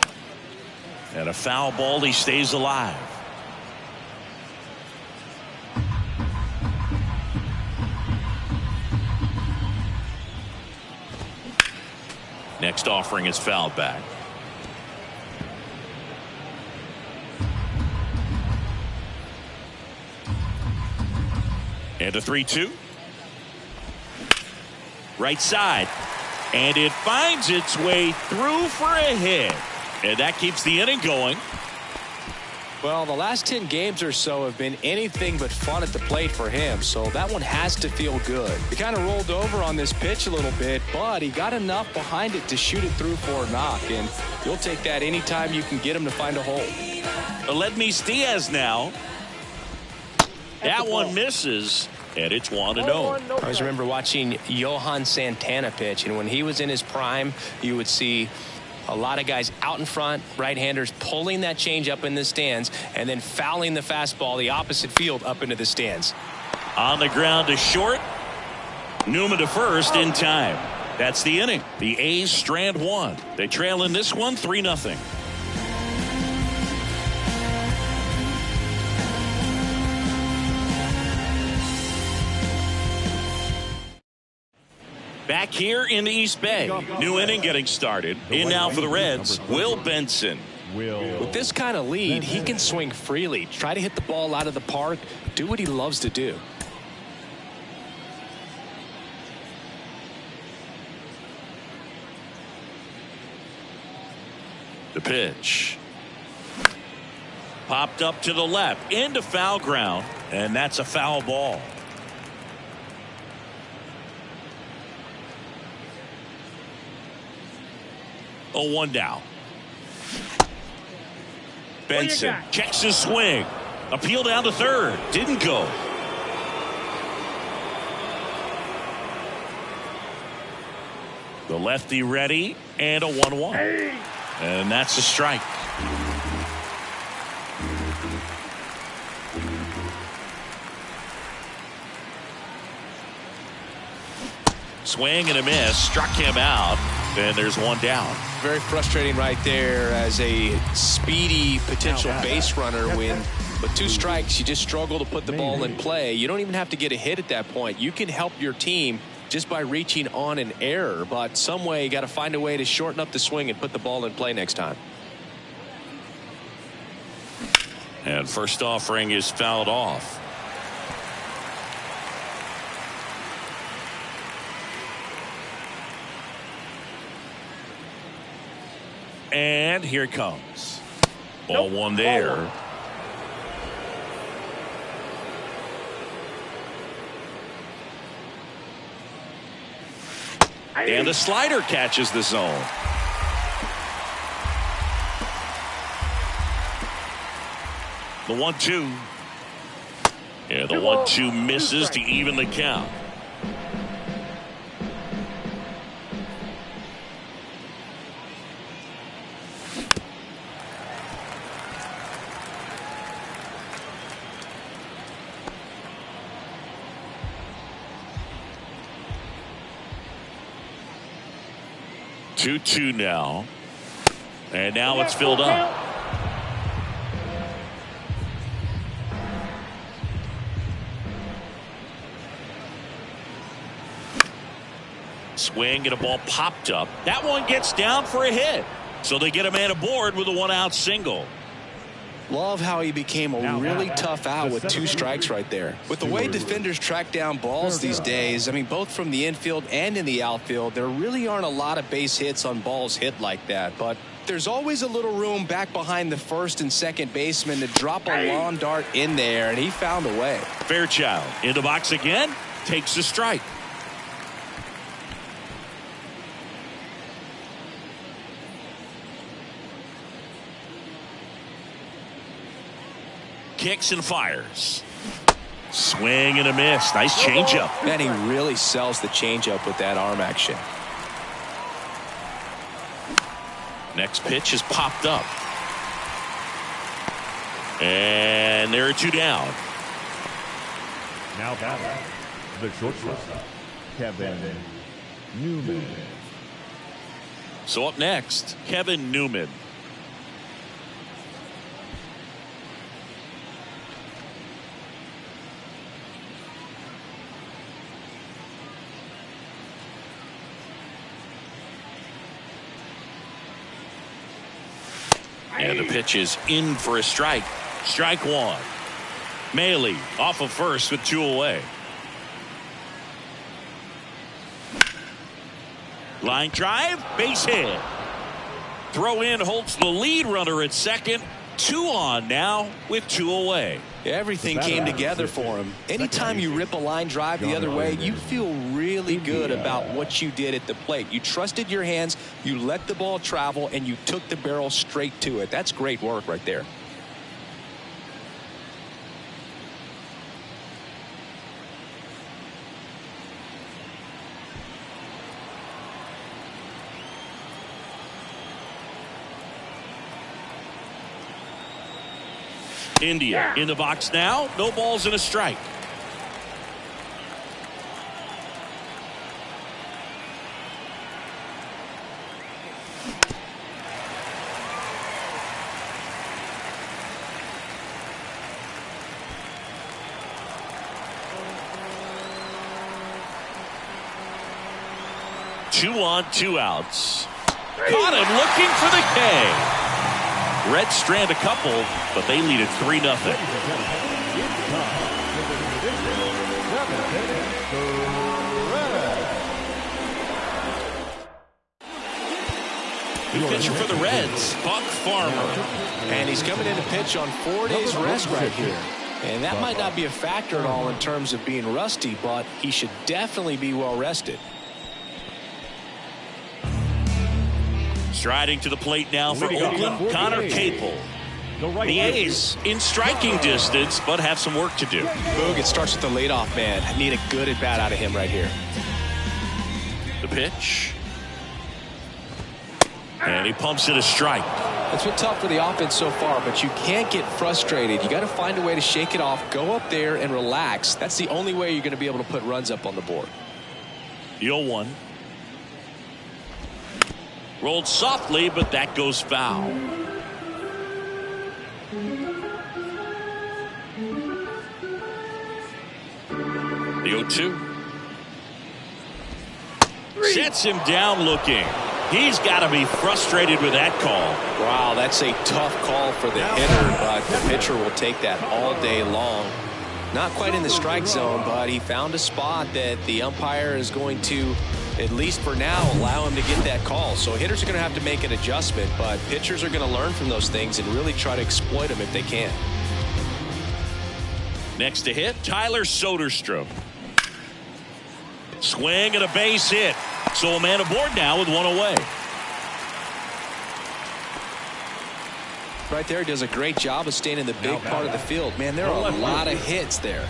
S1: And a foul ball. He stays alive. Next offering is fouled back. And a 3-2. Right side. And it finds its way through for a hit. And that keeps the inning going.
S2: Well, the last 10 games or so have been anything but fun at the plate for him, so that one has to feel good. He kind of rolled over on this pitch a little bit, but he got enough behind it to shoot it through for a knock, and you'll take that anytime you can get him to find a hole.
S1: Aledmys Diaz now. That one misses, and it's 1-0.
S2: I always remember watching Johan Santana pitch, and when he was in his prime, you would see a lot of guys out in front, right-handers pulling that change up in the stands and then fouling the fastball the opposite field up into the stands.
S1: On the ground to short. Newman to first in time. That's the inning. The A's strand one. They trail in this one 3-0. Back here in the East Bay. New inning getting started. In now for the Reds, Will Benson.
S2: With this kind of lead, he can swing freely, try to hit the ball out of the park, do what he loves to do.
S1: The pitch. Popped up to the left, into foul ground, and that's a foul ball. Oh, 1 down. Benson checks his swing. Appeal down to third. Didn't go. The lefty ready, and a 1-1. And that's a strike. Swing and a miss. Struck him out. And there's 1 down.
S2: Very frustrating right there as a speedy potential base runner when with 2 strikes you just struggle to put the ball in play. You don't even have to get a hit at that point. You can help your team just by reaching on an error, but some way you got to find a way to shorten up the swing and put the ball in play next time.
S1: And first offering is fouled off. And here it comes. Ball 1 there. And the slider catches the zone. The 1-2. Yeah, the 1-2 misses to even the count. Two now, and now it's filled up. Swing and a ball popped up. That one gets down for a hit, so they get a man aboard with a 1-out single.
S2: Love how he became a really tough out with 2 strikes right there. With the way defenders track down balls these days, I mean, both from the infield and in the outfield, there really aren't a lot of base hits on balls hit like that. But there's always a little room back behind the first and second baseman to drop a lawn dart in there, and he found a way.
S1: Fairchild in the box again, takes a strike. Kicks and fires. Swing and a miss. Nice changeup.
S2: Man, he really sells the changeup with that arm action.
S1: Next pitch is popped up. And there are 2 down.
S4: Now batting, the shortstop, Kevin Newman.
S1: So up next, Kevin Newman. And the pitch is in for a strike. Strike 1. Maley off of first with 2 away. Line drive, base hit. Throw in holds the lead runner at second. 2 on now with 2 away.
S2: Everything came together for him. Anytime you rip a line drive the other way, you feel really good about what you did at the plate. You trusted your hands, you let the ball travel, and you took the barrel straight to it. That's great work right there.
S1: India in the box now. No balls and a strike. Two on, 2 outs. Caught him looking for the K. Reds strand a couple, but they lead it 3-0. The pitcher for the Reds, Buck Farmer.
S2: And he's coming in to pitch on 4 days rest right here. And that might not be a factor at all in terms of being rusty, but he should definitely be well rested.
S1: Striding to the plate now for Oakland, Connor Capel. The A's in striking distance, but have some work to do.
S2: Boog, it starts with the leadoff man. I need a good at bat out of him right here.
S1: The pitch. And he pumps it a strike.
S2: It's been tough for the offense so far, but you can't get frustrated. You got to find a way to shake it off, go up there and relax. That's the only way you're going to be able to put runs up on the board.
S1: The 0-1. Rolled softly, but that goes foul. The 0-2. Sets him down looking. He's got to be frustrated with that call.
S2: Wow, that's a tough call for the hitter, but the pitcher will take that all day long. Not quite in the strike zone, but he found a spot that the umpire is going to, at least for now, allow him to get that call. So hitters are going to have to make an adjustment, but pitchers are going to learn from those things and really try to exploit them if they can.
S1: Next to hit, Tyler Soderstrom. Swing and a base hit. So a man aboard now with 1 away.
S2: Right there, he does a great job of staying in the big part of the field. Man, there are a lot of hits there.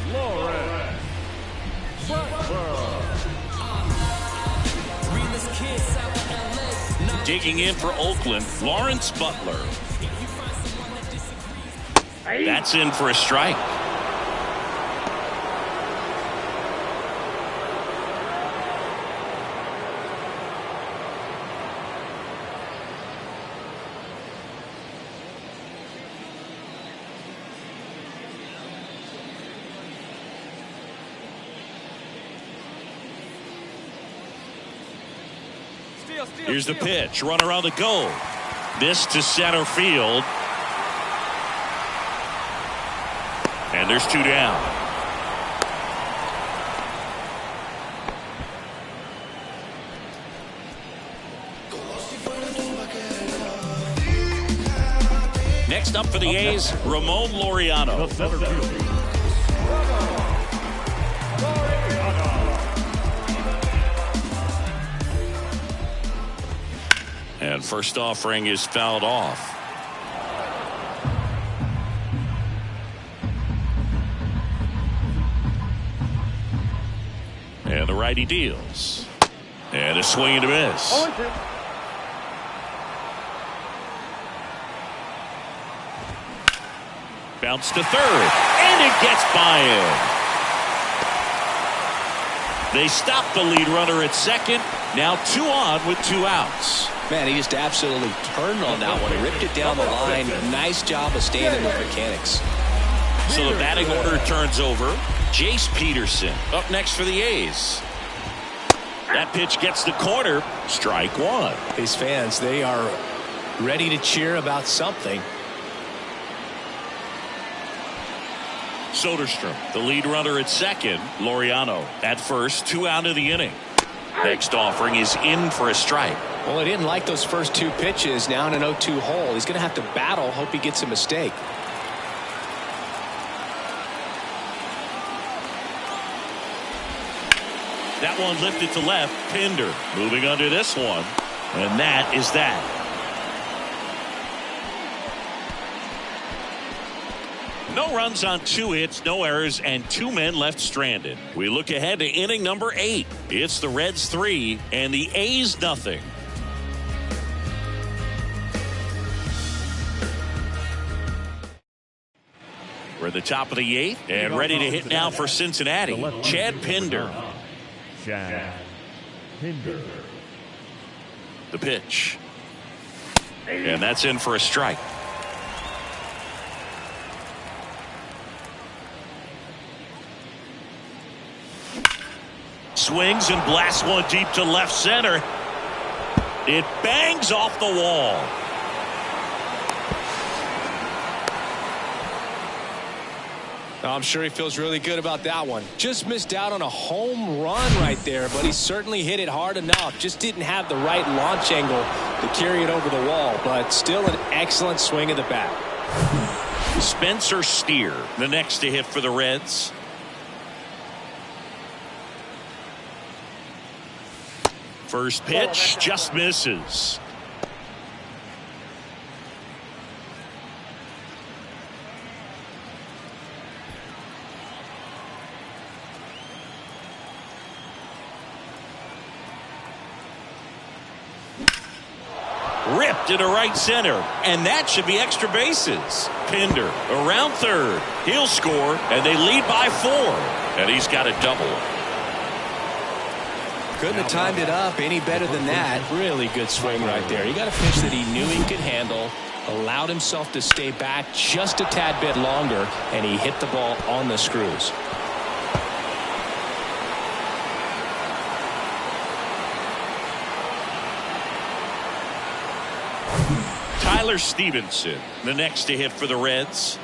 S1: Digging in for Oakland, Lawrence Butler. That's in for a strike. Here's the pitch. Runner on the go. This to center field. And there's 2 down. Next up for the A's, Ramon Laureano. And first offering is fouled off. And the righty deals. And a swing and a miss. Bounce to third, and it gets by him. They stop the lead runner at second. Now 2 on with 2 outs.
S2: Man, he just absolutely turned on that one. He ripped it down the line. Nice job of staying in the mechanics.
S1: So the batting order turns over. Jace Peterson up next for the A's. That pitch gets the corner. Strike 1.
S2: These fans, they are ready to cheer about something.
S1: Soderstrom, the lead runner at second. Laureano at first, 2 out of the inning. Next offering is in for a strike.
S2: Well, he didn't like those first 2 pitches. Now in an 0-2 hole. He's going to have to battle. Hope he gets a mistake.
S1: That one lifted to left. Pinder moving under this one. And that is that. No runs on 2 hits, no errors, and 2 men left stranded. We look ahead to inning number 8. It's the Reds 3 and the A's nothing. We're at the top of the 8th and ready to hit now for Cincinnati. Chad Pinder.
S4: Chad Pinder.
S1: The pitch. And that's in for a strike. Swings and blasts one deep to left center. It bangs off the wall.
S2: I'm sure he feels really good about that one. Just missed out on a home run right there, but he certainly hit it hard enough. Just didn't have the right launch angle to carry it over the wall, but still an excellent swing of the bat.
S1: Spencer Steer, the next to hit for the Reds. First pitch just misses. Ripped into right center, and that should be extra bases. Pinder around third. He'll score, and they lead by 4. And he's got a double.
S2: Couldn't have timed it up any better than that. Really good swing right there. He got a pitch that he knew he could handle, allowed himself to stay back just a tad bit longer, and he hit the ball on the screws.
S1: Tyler Stevenson, the next to hit for the Reds.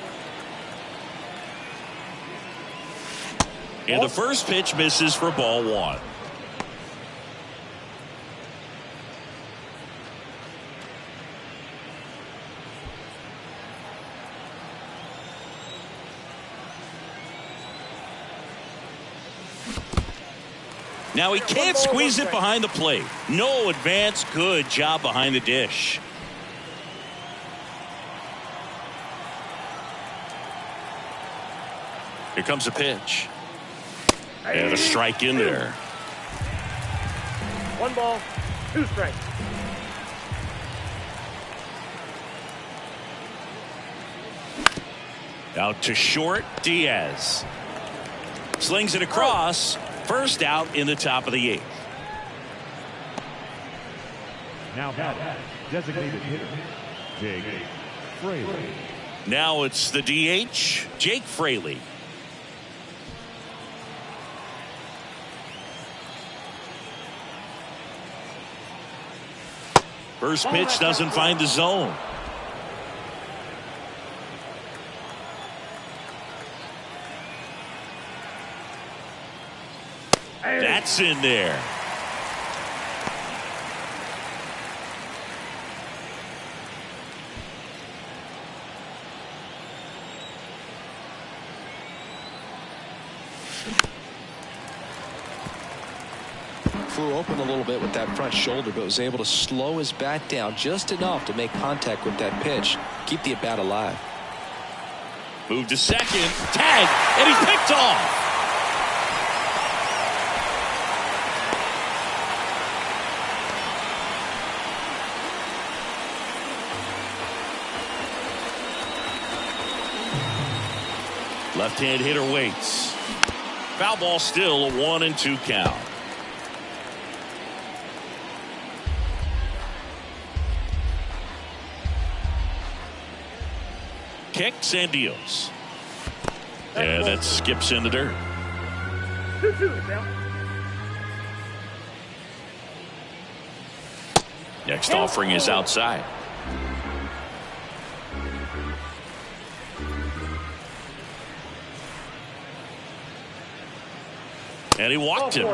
S1: And the first pitch misses for ball 1. Now he can't squeeze it behind the plate. No advance. Good job behind the dish. Here comes a pitch. And a strike in there.
S3: 1 ball, 2 strikes.
S1: Out to short, Diaz. Slings it across. First out in the top of the 8th.
S4: Now batting, designated hitter, Jake Fraley.
S1: Now it's the DH, Jake Fraley. First pitch doesn't find the zone. That's in there.
S2: Flew open a little bit with that front shoulder, but was able to slow his bat down just enough to make contact with that pitch. Keep the at-bat alive.
S1: Move to second. Tag. And he's picked off. Left-hand hitter waits. Foul ball, still a 1-2 count. Kicks and deals. And that skips in the dirt.
S3: 2-2 now.
S1: Next offering is outside. And he walked him.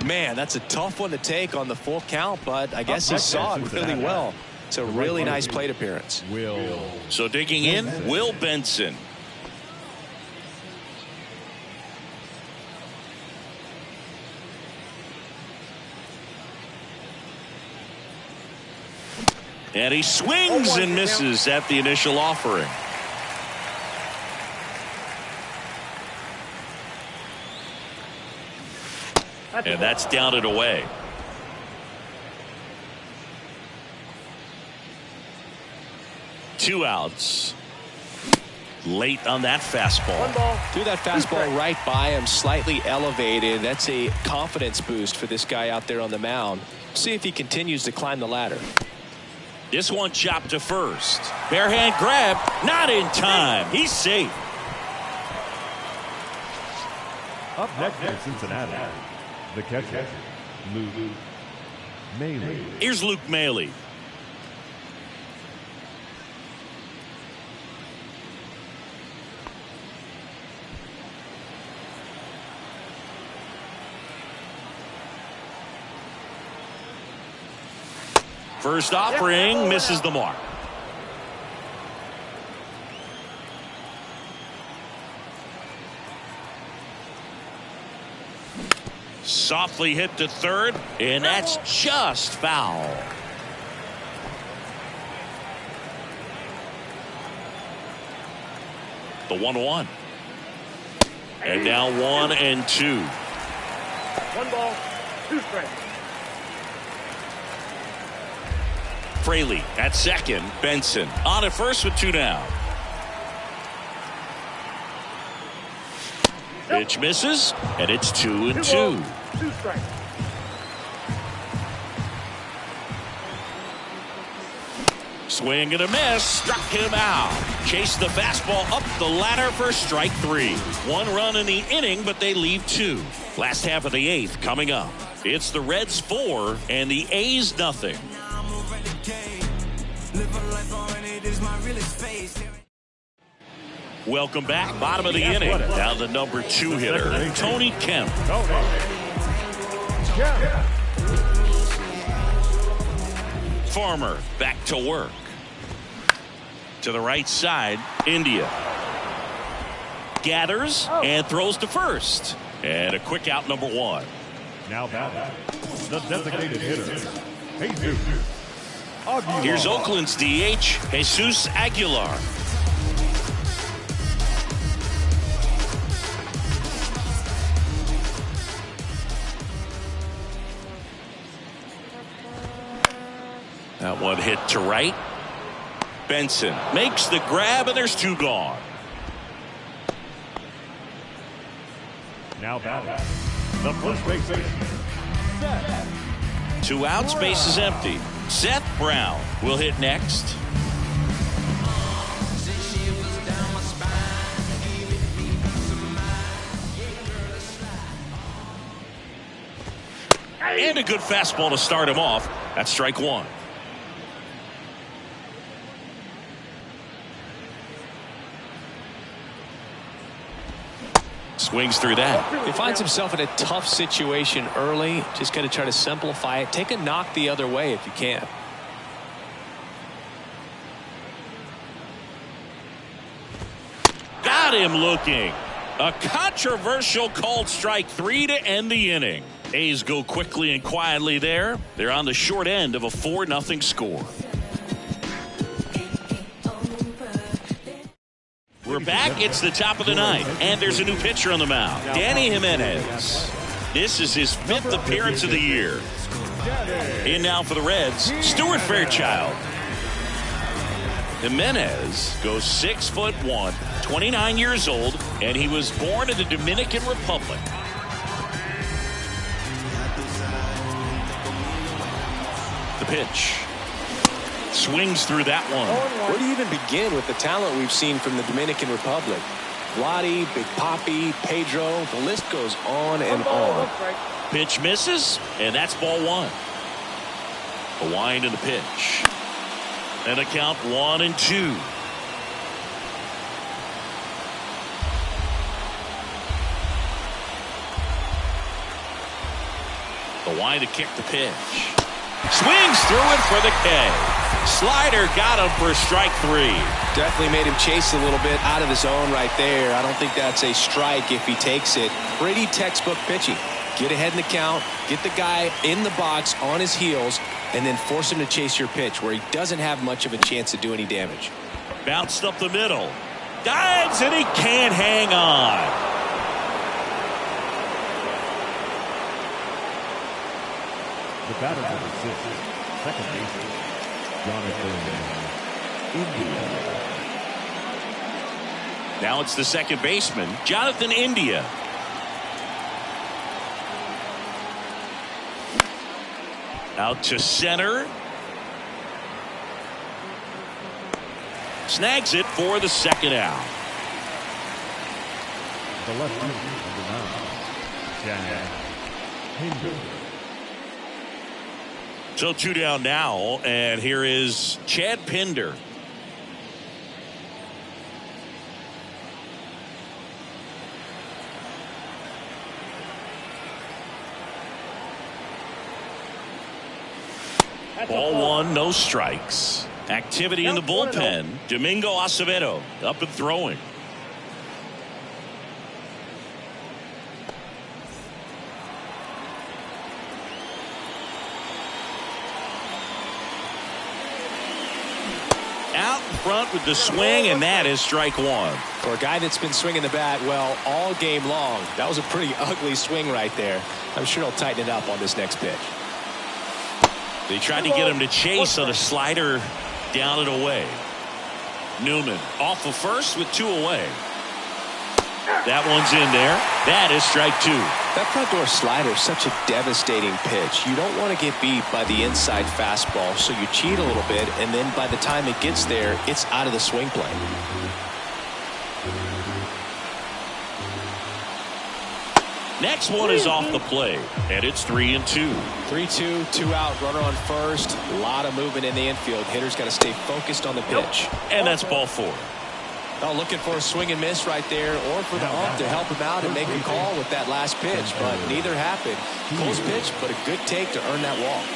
S2: Man, that's a tough one to take on the full count, but I guess he saw it really well. It's a really nice plate appearance.
S1: So digging in, Will Benson. And he swings and misses at the initial offering. And that's down and away. Two outs. Late on that fastball.
S2: Threw that fastball right by him, slightly elevated. That's a confidence boost for this guy out there on the mound. See if he continues to climb the ladder.
S1: This one chopped to first. Bare hand grab, not in time. He's safe.
S4: Up next for Cincinnati, the catcher, Luke Maile.
S1: Here's Luke Maile. First offering misses the mark. Softly hit to third, and that's just foul. The 1-1. And now 1-2.
S3: 1 ball, 2 strikes.
S1: Fraley at second. Benson on at first with 2 down. Pitch misses, and it's 2-2.
S3: 2 strikes.
S1: Swing and a miss, struck him out. Chased the fastball up the ladder for strike 3. 1 run in the inning, but they leave 2. Last half of the 8th coming up. It's the Reds 4 and the A's nothing. Welcome back. Bottom of the inning. Now the number 2 hitter, Tony Kemp. Farmer back to work. To the right side, India. Gathers and throws to first. And a quick out, number 1.
S4: Now batting, the designated hitter, Jesus Aguilar.
S1: Here's Oakland's DH, Jesus Aguilar. That one hit to right. Benson makes the grab, and there's 2 gone.
S4: Now batting, the first baseman, Seth.
S1: 2 outs, base is empty. Seth Brown will hit next. And a good fastball to start him off. That's strike 1. Swings through that.
S2: He finds himself in a tough situation early. Just got to try to simplify it. Take a knock the other way if you can.
S1: Got him looking. A controversial called strike 3 to end the inning. A's go quickly and quietly there. They're on the short end of a 4-0 score. We're back. It's the top of the 9th, and there's a new pitcher on the mound, Danny Jimenez. This is his 5th appearance of the year. In now for the Reds, Stuart Fairchild. Jimenez goes 6'1", 29 years old, and he was born in the Dominican Republic. The pitch. Swings through that one.
S2: Where do you even begin with the talent we've seen from the Dominican Republic? Vladdy, Big Papi, Pedro, the list goes on and on.
S1: Pitch misses, and that's ball one. A wind in the pitch. And a count 1-2. The wind to kick the pitch. Swings through it for the K. Slider got him for strike 3.
S2: Definitely made him chase a little bit out of the zone right there. I don't think that's a strike if he takes it. Pretty textbook pitching. Get ahead in the count, get the guy in the box on his heels, and then force him to chase your pitch where he doesn't have much of a chance to do any damage.
S1: Bounced up the middle. Dives, and he can't hang on.
S4: The batter for the sixth, second baseman, Jonathan India.
S1: Now it's the second baseman, Jonathan India. Out to center. Snags it for the second out.
S4: The left fielder on the mound, Chad Pinder.
S1: So 2 down now, and here is Chad Pinder. Ball one, no strikes. Activity in the bullpen. Domingo Acevedo up and throwing. Out in front with the swing, and that is strike 1.
S2: For a guy that's been swinging the bat, well, all game long, that was a pretty ugly swing right there. I'm sure he'll tighten it up on this next pitch.
S1: They tried to get him to chase on a slider down and away. Newman off of first with 2 away. That one's in there. That is strike 2.
S2: That front door slider is such a devastating pitch. You don't want to get beat by the inside fastball, so you cheat a little bit, and then by the time it gets there, it's out of the swing plane.
S1: Next one is off the plate, and it's 3-2.
S2: 3-2, 2 out, runner on first. A lot of movement in the infield. Hitter's got to stay focused on the pitch.
S1: And that's ball 4.
S2: Oh, looking for a swing and miss right there, or for the ump to help him out and make a call with that last pitch, but neither happened. Close pitch, but a good take to earn that walk.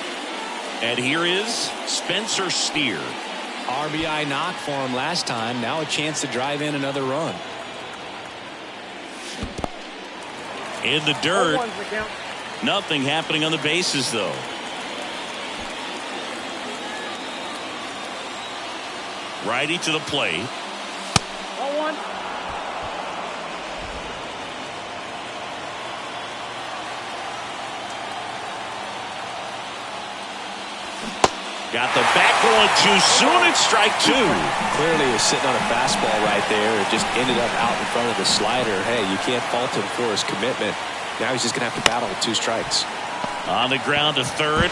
S1: And here is Spencer Steer.
S2: RBI knock for him last time. Now a chance to drive in another run.
S1: In the dirt. Nothing happening on the bases, though. Righty to the plate. Got the bat going too soon. It's strike 2.
S2: Clearly was sitting on a fastball right there. It just ended up out in front of the slider. Hey, you can't fault him for his commitment. Now he's just going to have to battle with 2 strikes.
S1: On the ground to third.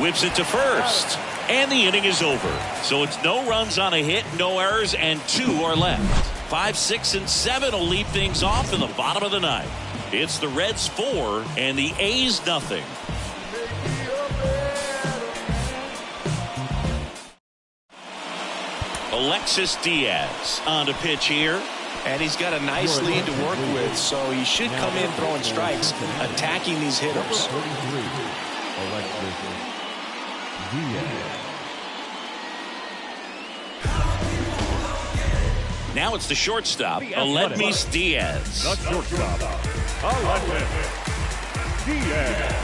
S1: Whips it to first. And the inning is over. So it's no runs on a hit, no errors, and 2 are left. 5, 6, and 7 will lead things off in the bottom of the 9th. It's the Reds 4 and the A's nothing. Alexis Diaz on to pitch here.
S2: And he's got a nice lead to work with, so he should come in throwing strikes, attacking these hitters.
S4: 33, Alexis Diaz.
S1: Now it's the shortstop, Alexis Diaz.
S4: The shortstop, Alexis Diaz.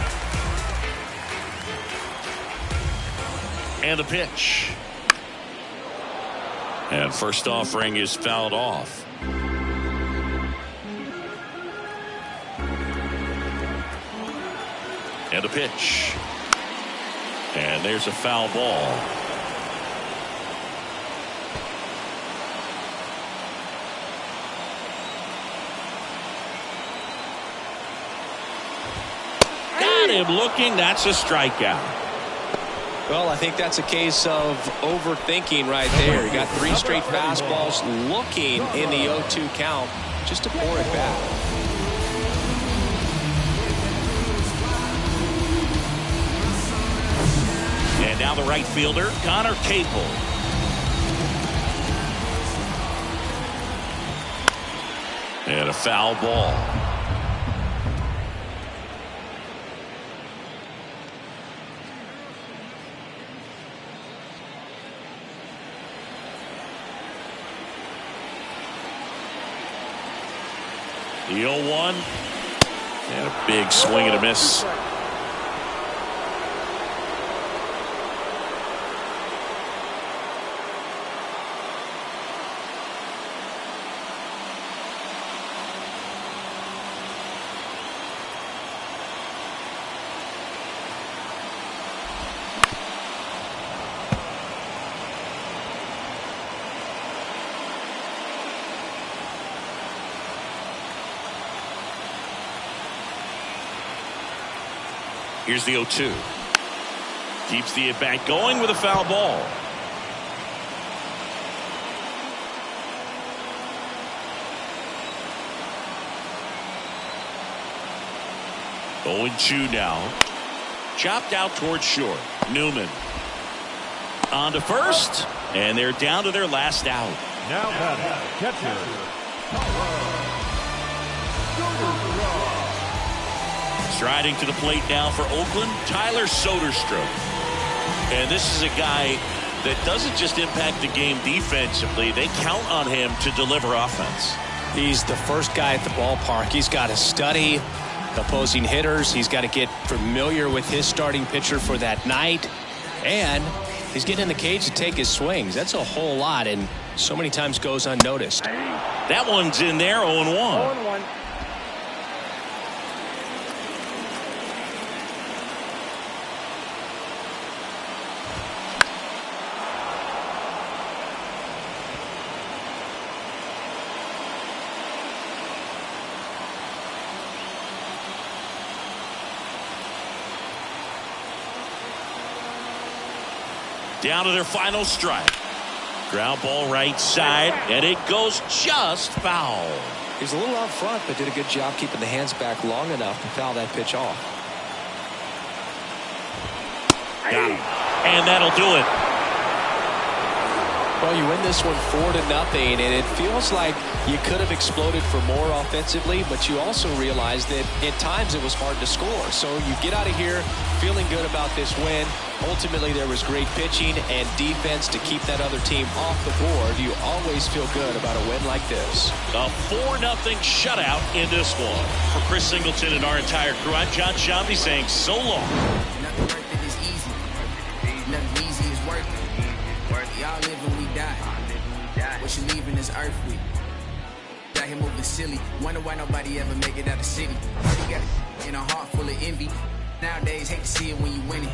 S1: And the pitch. And first offering is fouled off. And a pitch. And there's a foul ball. Got him looking. That's a strikeout.
S2: Well, I think that's a case of overthinking right there. He got 3 straight fastballs looking in the 0-2 count just to pour it back.
S1: And now the right fielder, Connor Capel. And a foul ball. The 0-1. And a big swing and a miss. Here's the 0-2. Keeps the at-bat going with a foul ball. Oh, 0-2 now. Chopped out towards short. Newman. On to first. And they're down to their last out.
S4: Now catcher.
S1: Striding to the plate now for Oakland, Tyler Soderstrom. And this is a guy that doesn't just impact the game defensively. They count on him to deliver offense.
S2: He's the first guy at the ballpark. He's got to study opposing hitters. He's got to get familiar with his starting pitcher for that night. And he's getting in the cage to take his swings. That's a whole lot, and so many times goes unnoticed.
S1: That one's in there, 0-1.
S3: 0-1.
S1: Down to their final strike. Ground ball right side, and it goes just foul.
S2: He was a little out front, but did a good job keeping the hands back long enough to foul that pitch off.
S1: Got him. And that'll do it.
S2: Well, you win this one 4-0, and it feels like you could have exploded for more offensively, but you also realize that at times it was hard to score. So you get out of here feeling good about this win. Ultimately, there was great pitching and defense to keep that other team off the board. You always feel good about a win like this.
S1: A 4-0 shutout in this one. For Chris Singleton and our entire crew, I'm John Shambi saying so long.
S7: Nothing worth it is easy. Nothing easy is worth it. Y'all live and we die. What you leaving this earth with? Got him moving silly. Wonder why nobody ever make it out of city. You got it in a heart full of envy. Nowadays, hate to see it when you win it.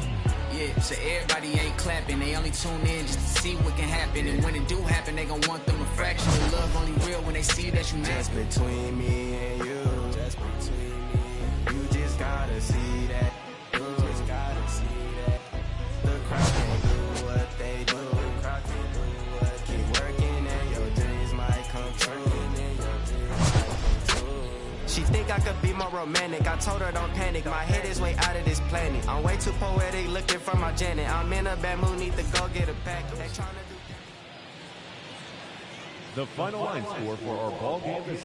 S7: Yeah, so everybody ain't clapping. They only tune in just to see what can happen. And when it do happen, they gon' want them a fraction of love. Only real when they see that you mad.
S8: Just between me and you. Just between me and you. You just gotta see that. You just gotta see that. The crowd can't do what they do. The crowd can't do what. Keep working and your dreams might come true. She think I could be more romantic. I told her don't panic. My head is way out of this planet. I'm way too poetic looking for my Janet. I'm in a bad mood, need to go get a pack. They tryna do.
S4: The final line score for our ball game this